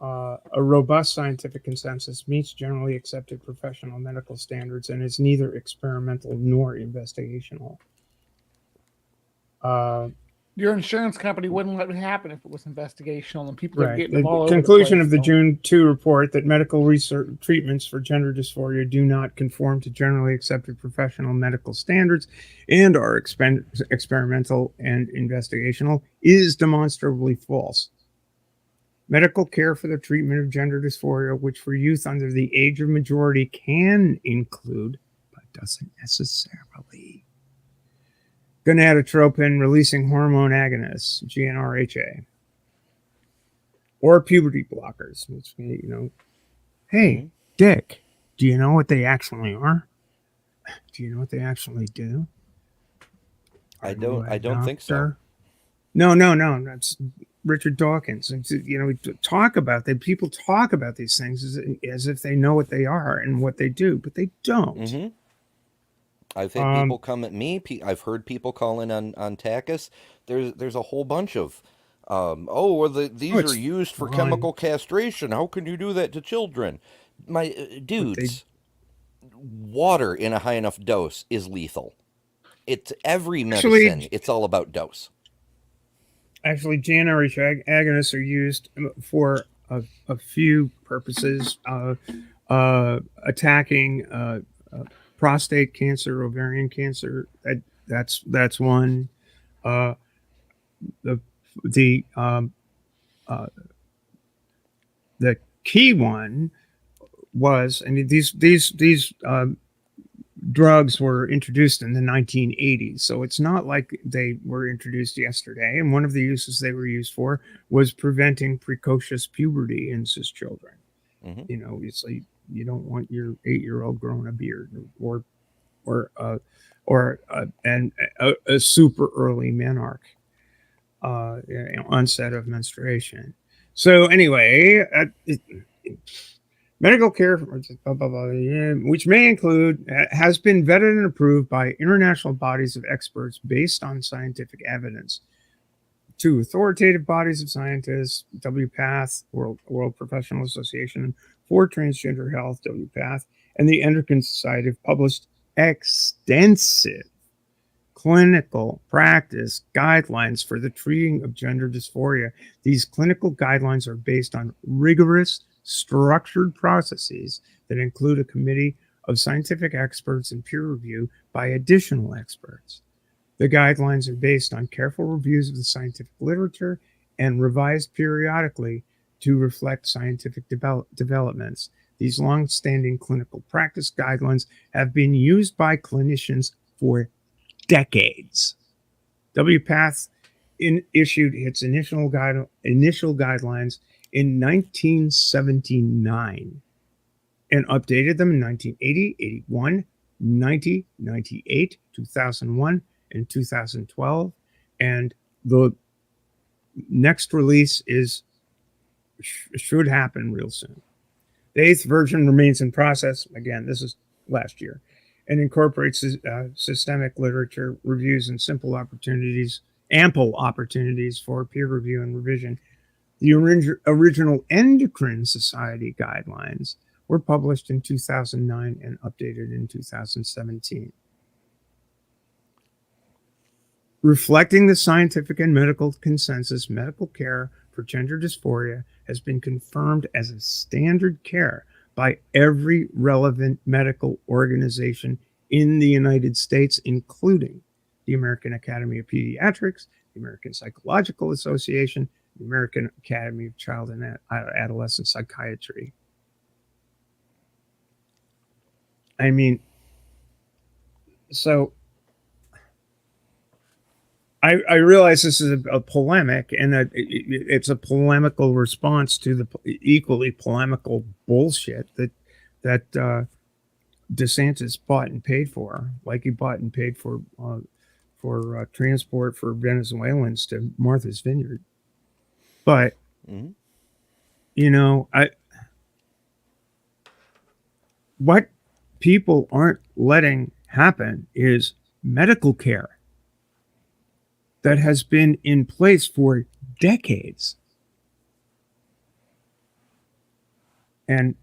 a robust scientific consensus, meets generally accepted professional medical standards, and is neither experimental nor investigational. Your insurance company wouldn't let it happen if it was investigational, and people are getting The all over conclusion the place, of the June 2 report that medical research treatments for gender dysphoria do not conform to generally accepted professional medical standards and are experimental and investigational is demonstrably false. Medical care for the treatment of gender dysphoria, which for youth under the age of majority can include, but doesn't necessarily, gonadotropin releasing hormone agonists, GnRHA, or puberty blockers, which, you know, hey, Dick, do you know what they actually are? Do you know what they actually do? I don't think so. No, that's Richard Dawkins. And, you know, we talk about that. People talk about these things as if they know what they are and what they do, but they don't. Mm-hmm. I've had people come at me. I've heard people call in on Takis. There's a whole bunch of, these are used for chemical castration. How can you do that to children? My dudes, water in a high enough dose is lethal. It's every medicine. It's all about dose. Actually, GnRH agonists are used for a few purposes, attacking prostate cancer, ovarian cancer. That's one. The key one was, and these drugs were introduced in the 1980s, so it's not like they were introduced yesterday. And one of the uses they were used for was preventing precocious puberty in cis children. Mm-hmm. You know, it's like you don't want your 8-year-old growing a beard or a super early menarche, onset of menstruation. So anyway, medical care, which may include, has been vetted and approved by international bodies of experts based on scientific evidence. 2 authoritative bodies of scientists, WPATH, World Professional Association for Transgender Health, WPATH, and the Endocrine Society have published extensive clinical practice guidelines for the treating of gender dysphoria. These clinical guidelines are based on rigorous, structured processes that include a committee of scientific experts and peer review by additional experts. The guidelines are based on careful reviews of the scientific literature and revised periodically to reflect scientific developments. These long-standing clinical practice guidelines have been used by clinicians for decades. WPATH issued its initial guidelines in 1979 and updated them in 1980, 81, 90, 98, 2001, and 2012. And the next release should happen real soon. The 8th version remains in process. Again, this is last year, and incorporates systemic literature reviews and ample opportunities for peer review and revision. The original Endocrine Society guidelines were published in 2009 and updated in 2017. Reflecting the scientific and medical consensus, medical care for gender dysphoria has been confirmed as a standard care by every relevant medical organization in the United States, including the American Academy of Pediatrics, the American Psychological Association, the American Academy of Child and Adolescent Psychiatry. I mean, so I realize this is a polemic, and it's a polemical response to the equally polemical bullshit that DeSantis bought and paid for, like he bought and paid for transport for Venezuelans to Martha's Vineyard. But what people aren't letting happen is medical care that has been in place for decades. And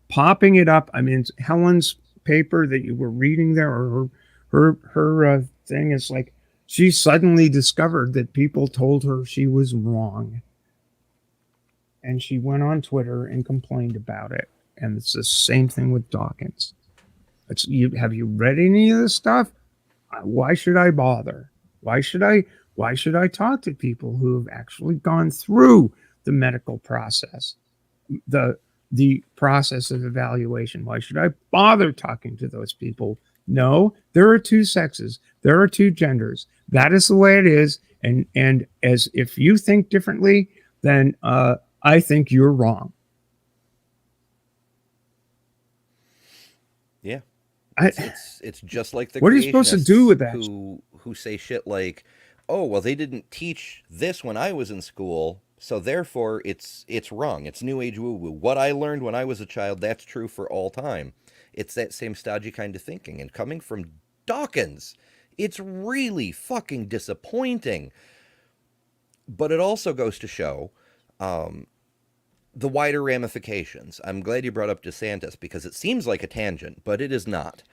popping it up, I mean, Helen's paper that you were reading there, or her thing is like, she suddenly discovered that people told her she was wrong. And she went on Twitter and complained about it. And it's the same thing with Dawkins. Have you read any of this stuff? Why should I bother? Why should I talk to people who have actually gone through the medical process, the process of evaluation? Why should I bother talking to those people? No, there are two sexes. There are two genders. That is the way it is. And as if you think differently, then I think you're wrong. Yeah. It's just like the what are you supposed to do with that? Who say shit like, oh, well, they didn't teach this when I was in school, so therefore it's wrong. It's new age woo-woo. What I learned when I was a child, that's true for all time. It's that same stodgy kind of thinking. And coming from Dawkins, it's really fucking disappointing. But it also goes to show the wider ramifications. I'm glad you brought up DeSantis, because it seems like a tangent, but it is not.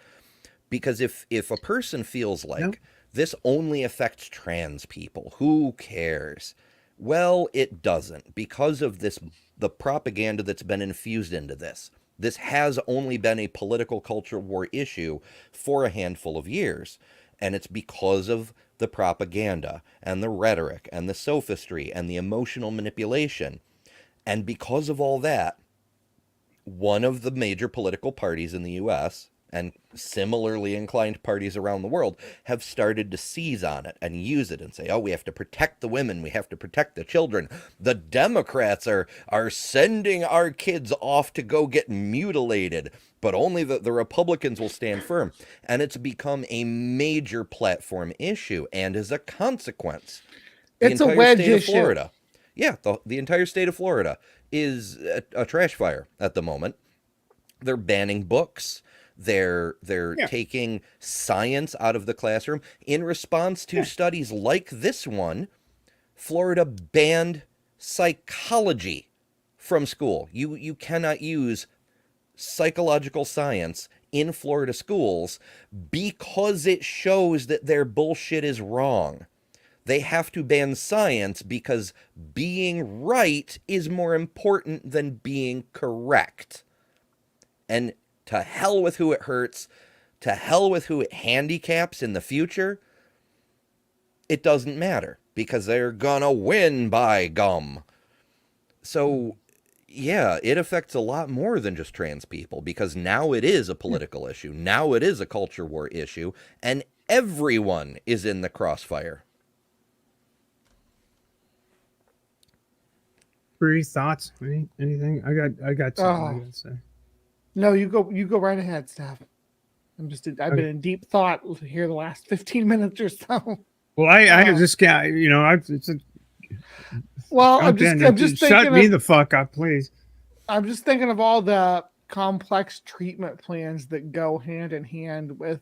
Because if a person feels like this only affects trans people, who cares? Well, it doesn't, because of the propaganda that's been infused into this. This has only been a political culture war issue for a handful of years, and it's because of the propaganda and the rhetoric and the sophistry and the emotional manipulation. And because of all that, one of the major political parties in the U.S., and similarly inclined parties around the world, have started to seize on it and use it and say, oh, we have to protect the women, we have to protect the children. The Democrats are sending our kids off to go get mutilated, but only the Republicans will stand firm. And it's become a major platform issue, and as a consequence, it's a wedge issue. Of Florida, yeah, the entire state of Florida is a trash fire at the moment. They're banning books. They're taking science out of the classroom. In response to studies like this one, Florida banned psychology from school. You cannot use psychological science in Florida schools because it shows that their bullshit is wrong. They have to ban science because being right is more important than being correct. And to hell with who it hurts, to hell with who it handicaps in the future, it doesn't matter because they're gonna win, by gum. So, yeah, it affects a lot more than just trans people because now it is a political issue. Now it is a culture war issue, and everyone is in the crossfire. Bre, thoughts? Anything? I got something I gotta say. No, you go right ahead, Steph. I've been in deep thought here the last 15 minutes or so. Well, I just got, I'm just shut me the fuck up, please. I'm just thinking of all the complex treatment plans that go hand in hand with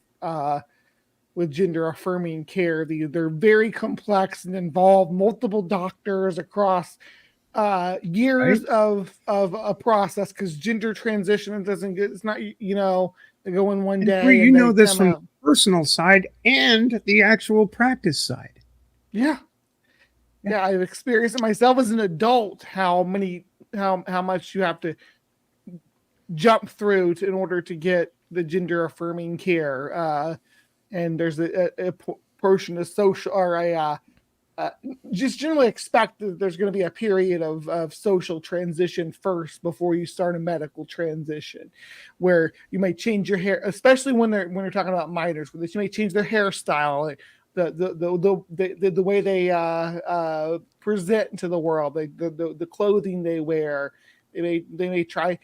gender affirming care. They're very complex and involve multiple doctors across years of a process, because gender transition it's not, they go in one day. Bre, you know this from the personal side and the actual practice side. Yeah, I've experienced it myself as an adult, how much you have to jump through in order to get the gender affirming care. And there's a portion of social, or just generally expect that there's going to be a period of social transition first before you start a medical transition, where you may change your hair, especially when you're talking about minors, where you may change their hairstyle, the way they present to the world, the clothing they wear. They may try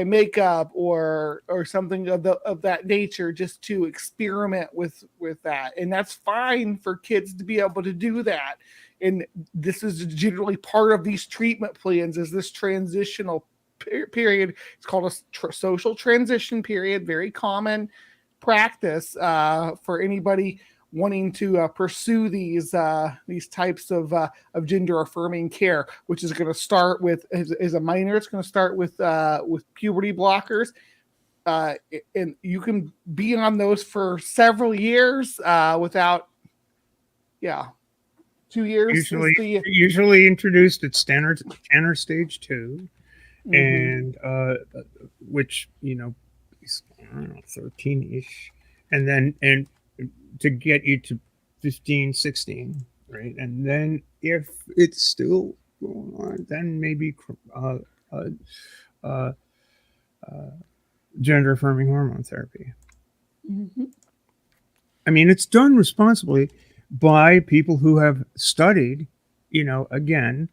makeup or something of that nature, just to experiment with that. And that's fine for kids to be able to do that. And this is generally part of these treatment plans, is this transitional period. It's called a social transition period. Very common practice for anybody wanting to pursue these types of gender affirming care, which is going to start with, as a minor, it's going to start with puberty blockers, and you can be on those for several years without 2 years. Usually introduced at standard stage 2, and which is, I don't know, 13-ish, and to get you to 15, 16, right? And then if it's still going on, then maybe gender affirming hormone therapy. I mean, it's done responsibly by people who have studied, again,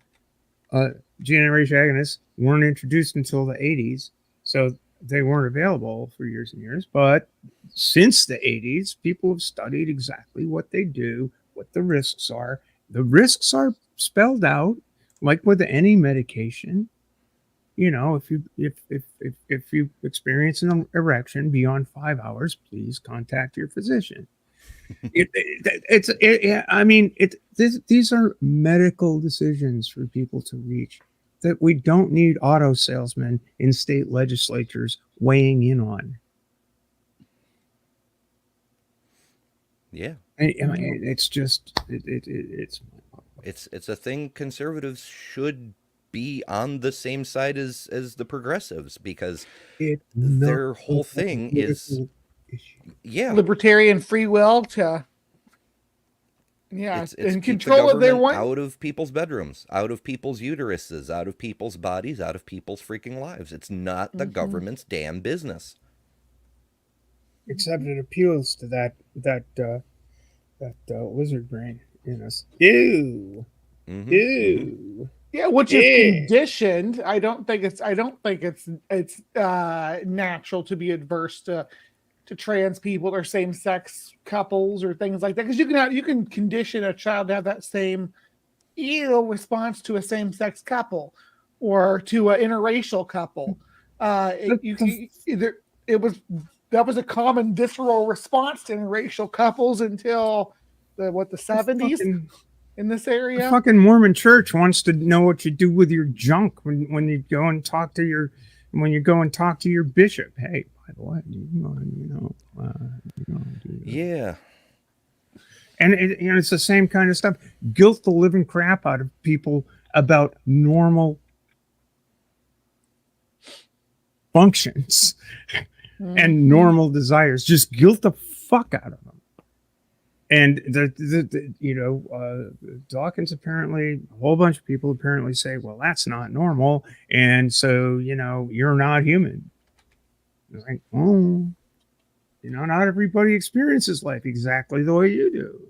generation agonists weren't introduced until the 80s. So they weren't available for years and years, but since the 80s, people have studied exactly what they do, what the risks are. The risks are spelled out, like with any medication. If you experience an erection beyond 5 hours, please contact your physician. These are medical decisions for people to reach, that we don't need auto salesmen in state legislatures weighing in on. Yeah. It's just it's a thing conservatives should be on the same side as the progressives, because their whole thing is libertarian free will to it's and keep control the what they government want out of people's bedrooms, out of people's uteruses, out of people's bodies, out of people's freaking lives. It's not the government's damn business. Except it appeals to that lizard brain in us. Ew. Ew. Yeah, which is conditioned. I don't think it's natural to be adverse to trans people or same-sex couples or things like that, because you can condition a child to have that same response to a same-sex couple or to an interracial couple. That was a common visceral response to interracial couples until the 70s in this area. The fucking Mormon church wants to know what you do with your junk when you go and talk to your bishop. Hey, by the way, Yeah. And it's the same kind of stuff. Guilt the living crap out of people about normal functions and normal desires. Just guilt the fuck out of them. And Dawkins apparently, a whole bunch of people apparently say, well, that's not normal, and so you're not human. It's like, oh, not everybody experiences life exactly the way you do.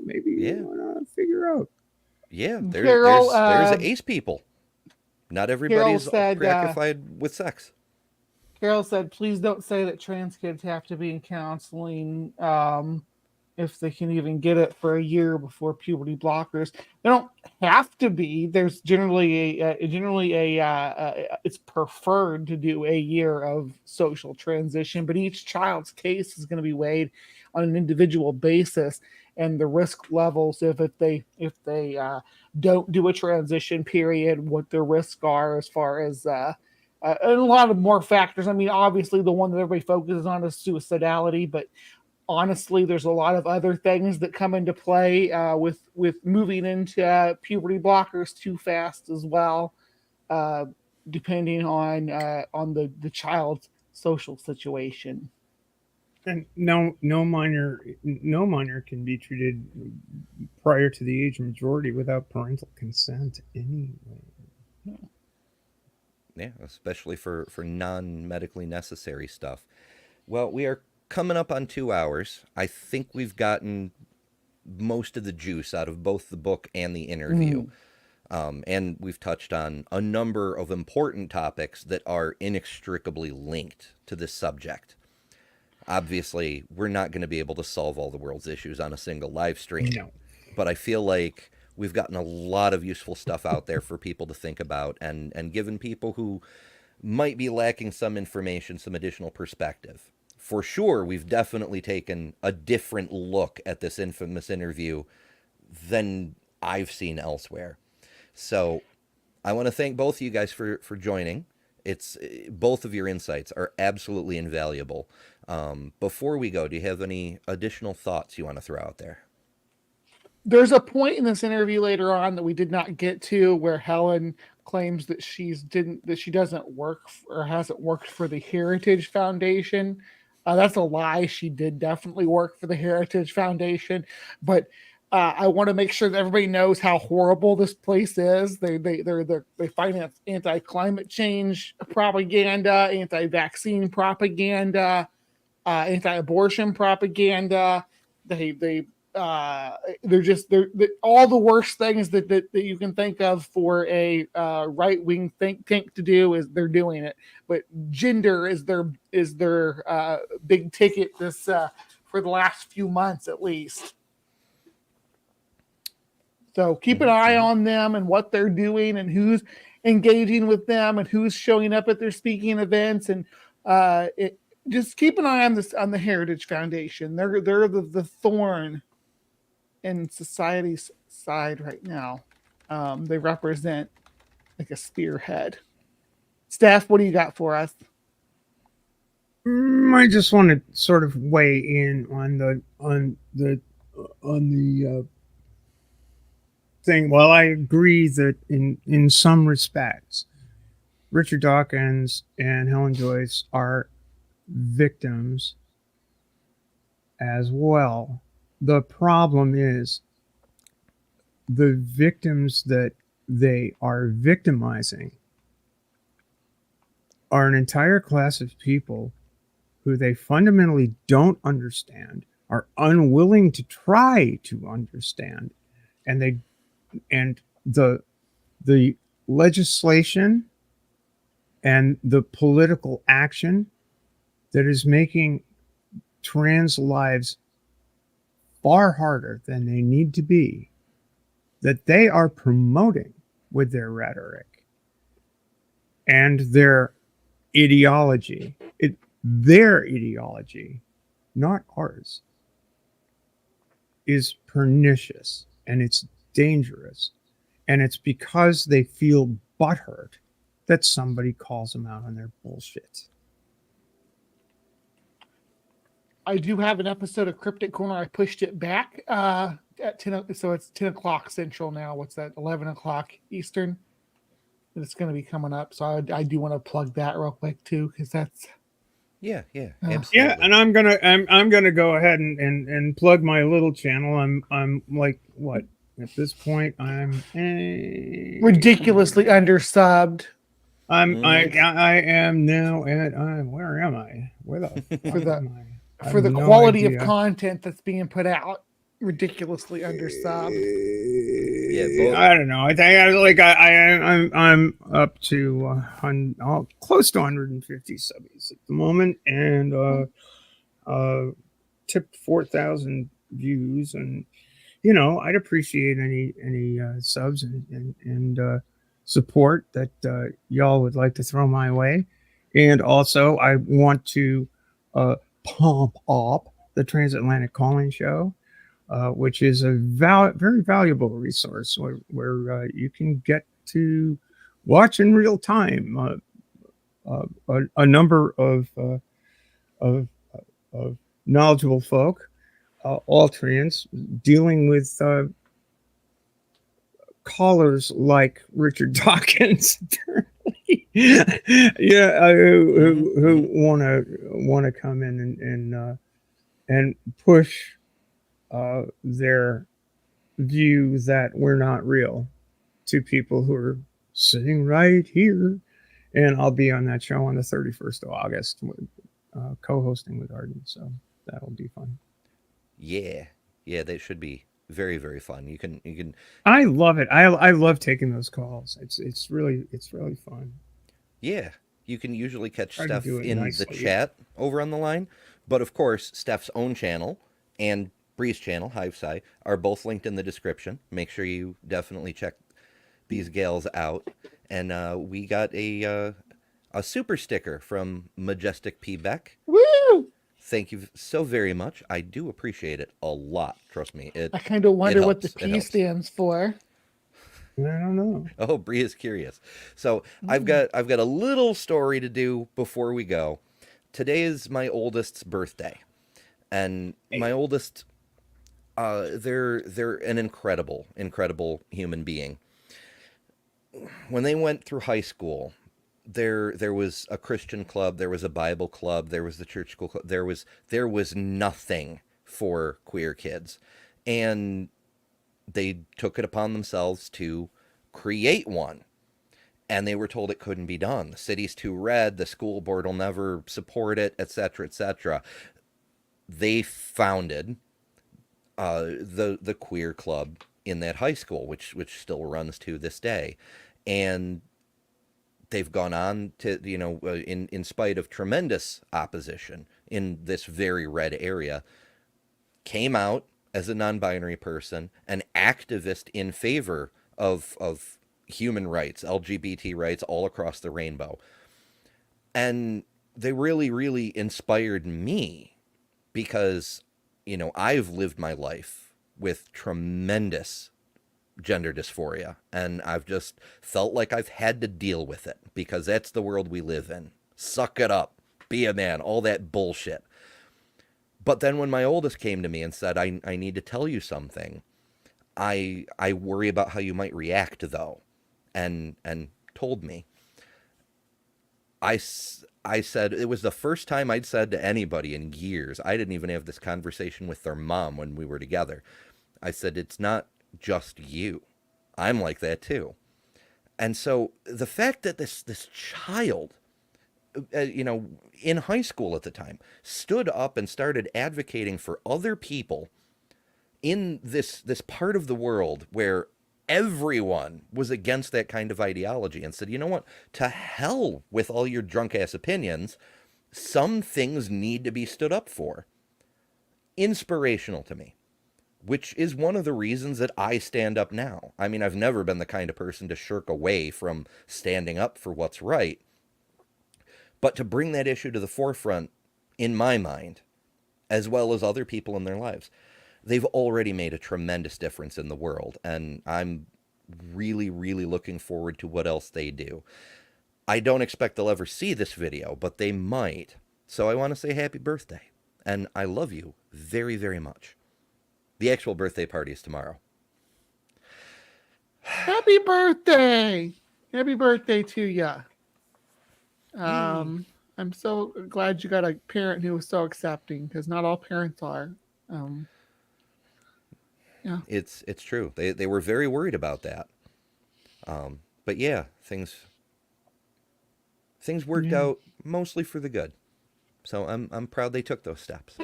Maybe you want to figure out. Yeah, Carol, there's ace people. Not everybody's said, preoccupied with sex. Carol said, please don't say that trans kids have to be in counseling if they can even get it for a year before puberty blockers. They don't have to be. There's generally it's preferred to do a year of social transition, but each child's case is going to be weighed on an individual basis, and the risk levels if they don't do a transition period, what their risks are as far as and a lot of more factors. I mean, obviously the one that everybody focuses on is suicidality, but honestly, there's a lot of other things that come into play with moving into puberty blockers too fast as well, depending on the child's social situation. And no minor can be treated prior to the age of majority without parental consent anyway. Yeah, especially for non-medically necessary stuff. Well, we are coming up on 2 hours. I think we've gotten most of the juice out of both the book and the interview. And we've touched on a number of important topics that are inextricably linked to this subject. Obviously, we're not going to be able to solve all the world's issues on a single live stream. No. But I feel like we've gotten a lot of useful stuff out there for people to think about, and given people who might be lacking some information, some additional perspective. For sure, we've definitely taken a different look at this infamous interview than I've seen elsewhere. So I want to thank both of you guys for joining. Both of your insights are absolutely invaluable. Before we go, do you have any additional thoughts you want to throw out there? There's a point in this interview later on that we did not get to where Helen claims that she doesn't work or hasn't worked for the Heritage Foundation. That's a lie. She did definitely work for the Heritage Foundation, but I want to make sure that everybody knows how horrible this place is. They finance anti-climate change propaganda, anti-vaccine propaganda, anti-abortion propaganda. They're all the worst things that you can think of for a right-wing think tank to do is they're doing it. But gender is their big ticket this for the last few months at least. So keep an eye on them and what they're doing and who's engaging with them and who's showing up at their speaking events, and just keep an eye on the Heritage Foundation. They're the thorn in society's side right now. They represent like a spearhead. Steph, what do you got for us? I just want to sort of weigh in on the thing. Well, I agree that in some respects, Richard Dawkins and Helen Joyce are victims as well. The problem is the victims that they are victimizing are an entire class of people who they fundamentally don't understand, are unwilling to try to understand, and the legislation and the political action that is making trans lives far harder than they need to be, that they are promoting with their rhetoric and their ideology. Their ideology, not ours, is pernicious and it's dangerous. And it's because they feel butthurt that somebody calls them out on their bullshit. I do have an episode of Cryptic Corner. I pushed it back at 10, so it's 10 o'clock Central now. What's that? 11 o'clock Eastern. It's going to be coming up, so I do want to plug that real quick too, because that's Yeah, Yeah. absolutely. Yeah, and I'm gonna go ahead and plug my little channel. I'm like what at this point I'm ridiculously undersubbed I am now at where am I? Where the fuck For the- am I? I for the have no quality idea. of content that's being put out. Ridiculously undersubbed. Yeah, I don't know. I think I'm up to close to 150 subbies at the moment, and tipped 4,000 views, and I'd appreciate any subs and support that y'all would like to throw my way. And also, I want to pump up the Transatlantic Calling Show, which is a very valuable resource where you can get to watch in real time a number of knowledgeable folk, all trans, dealing with callers like Richard Dawkins, who want to come in and push their view that we're not real to people who are sitting right here. And I'll be on that show on the 31st of August, co-hosting with Arden. So that'll be fun. yeah, they should be very, very fun. You can. I love it. I love taking those calls. It's really fun. Yeah, you can usually catch Try to Steph do it in nicely. the chat over on the line, but of course, Steph's own channel and Bree's channel, Hivesci, are both linked in the description. Make sure you definitely check these gals out. And we got a super sticker from Majestic P. Beck. Woo! Thank you so very much. I do appreciate it a lot. Trust me. I kind of wonder what the helps. It P helps. stands for. I don't know. Oh, Bree is curious. So I've got a little story to do before we go. Today is my oldest's birthday, and my oldest, they're an incredible human being. When they went through high school, there was a Christian club, there was a Bible club, there was the church school club, there was nothing for queer kids, and they took it upon themselves to create one, and they were told it couldn't be done. The city's too red, the school board will never support it, etc., etc. They founded the queer club in that high school, which still runs to this day, and they've gone on to, in spite of tremendous opposition in this very red area, came out as a non-binary person, an activist in favor of human rights, LGBT rights all across the rainbow. And they really, really inspired me because, I've lived my life with tremendous gender dysphoria, and I've just felt like I've had to deal with it because that's the world we live in. Suck it up, be a man, all that bullshit. But then when my oldest came to me and said, I need to tell you something, I worry about how you might react, though, and told me. I said, it was the first time I'd said to anybody in years, I didn't even have this conversation with their mom when we were together. I said, it's not just you. I'm like that too. And so the fact that this child, in high school at the time, stood up and started advocating for other people in this part of the world where everyone was against that kind of ideology, and said, you know what, to hell with all your drunk ass opinions, some things need to be stood up for. Inspirational to me, which is one of the reasons that I stand up now. I mean, I've never been the kind of person to shirk away from standing up for what's right, but to bring that issue to the forefront, in my mind, as well as other people in their lives, they've already made a tremendous difference in the world, and I'm really, really looking forward to what else they do. I don't expect they'll ever see this video, but they might. So I want to say happy birthday. and I love you very, very much. The actual birthday party is tomorrow. Happy birthday! Happy birthday to you. I'm so glad you got a parent who was so accepting, because not all parents are. Yeah. It's true. They were very worried about that. But yeah, things worked out mostly for the good. So I'm proud they took those steps.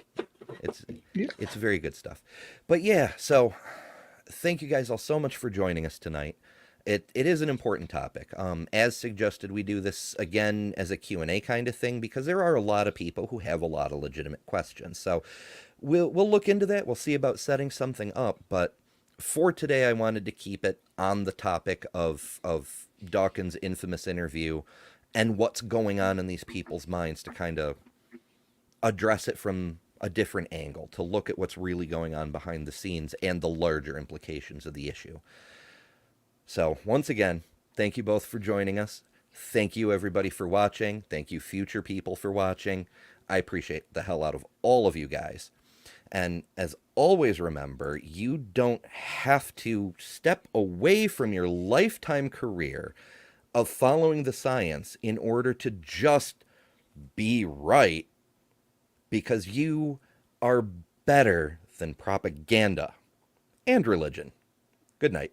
It's very good stuff. But yeah, so thank you guys all so much for joining us tonight. It is an important topic. As suggested, we do this again as a Q&A kind of thing because there are a lot of people who have a lot of legitimate questions. So we'll look into that. We'll see about setting something up. But for today, I wanted to keep it on the topic of Dawkins' infamous interview and what's going on in these people's minds to kind of address it from a different angle, to look at what's really going on behind the scenes and the larger implications of the issue. So once again, thank you both for joining us. Thank you everybody for watching. Thank you future people for watching. I appreciate the hell out of all of you guys. And as always, remember, you don't have to step away from your lifetime career of following the science in order to just be right, because you are better than propaganda and religion. Good night.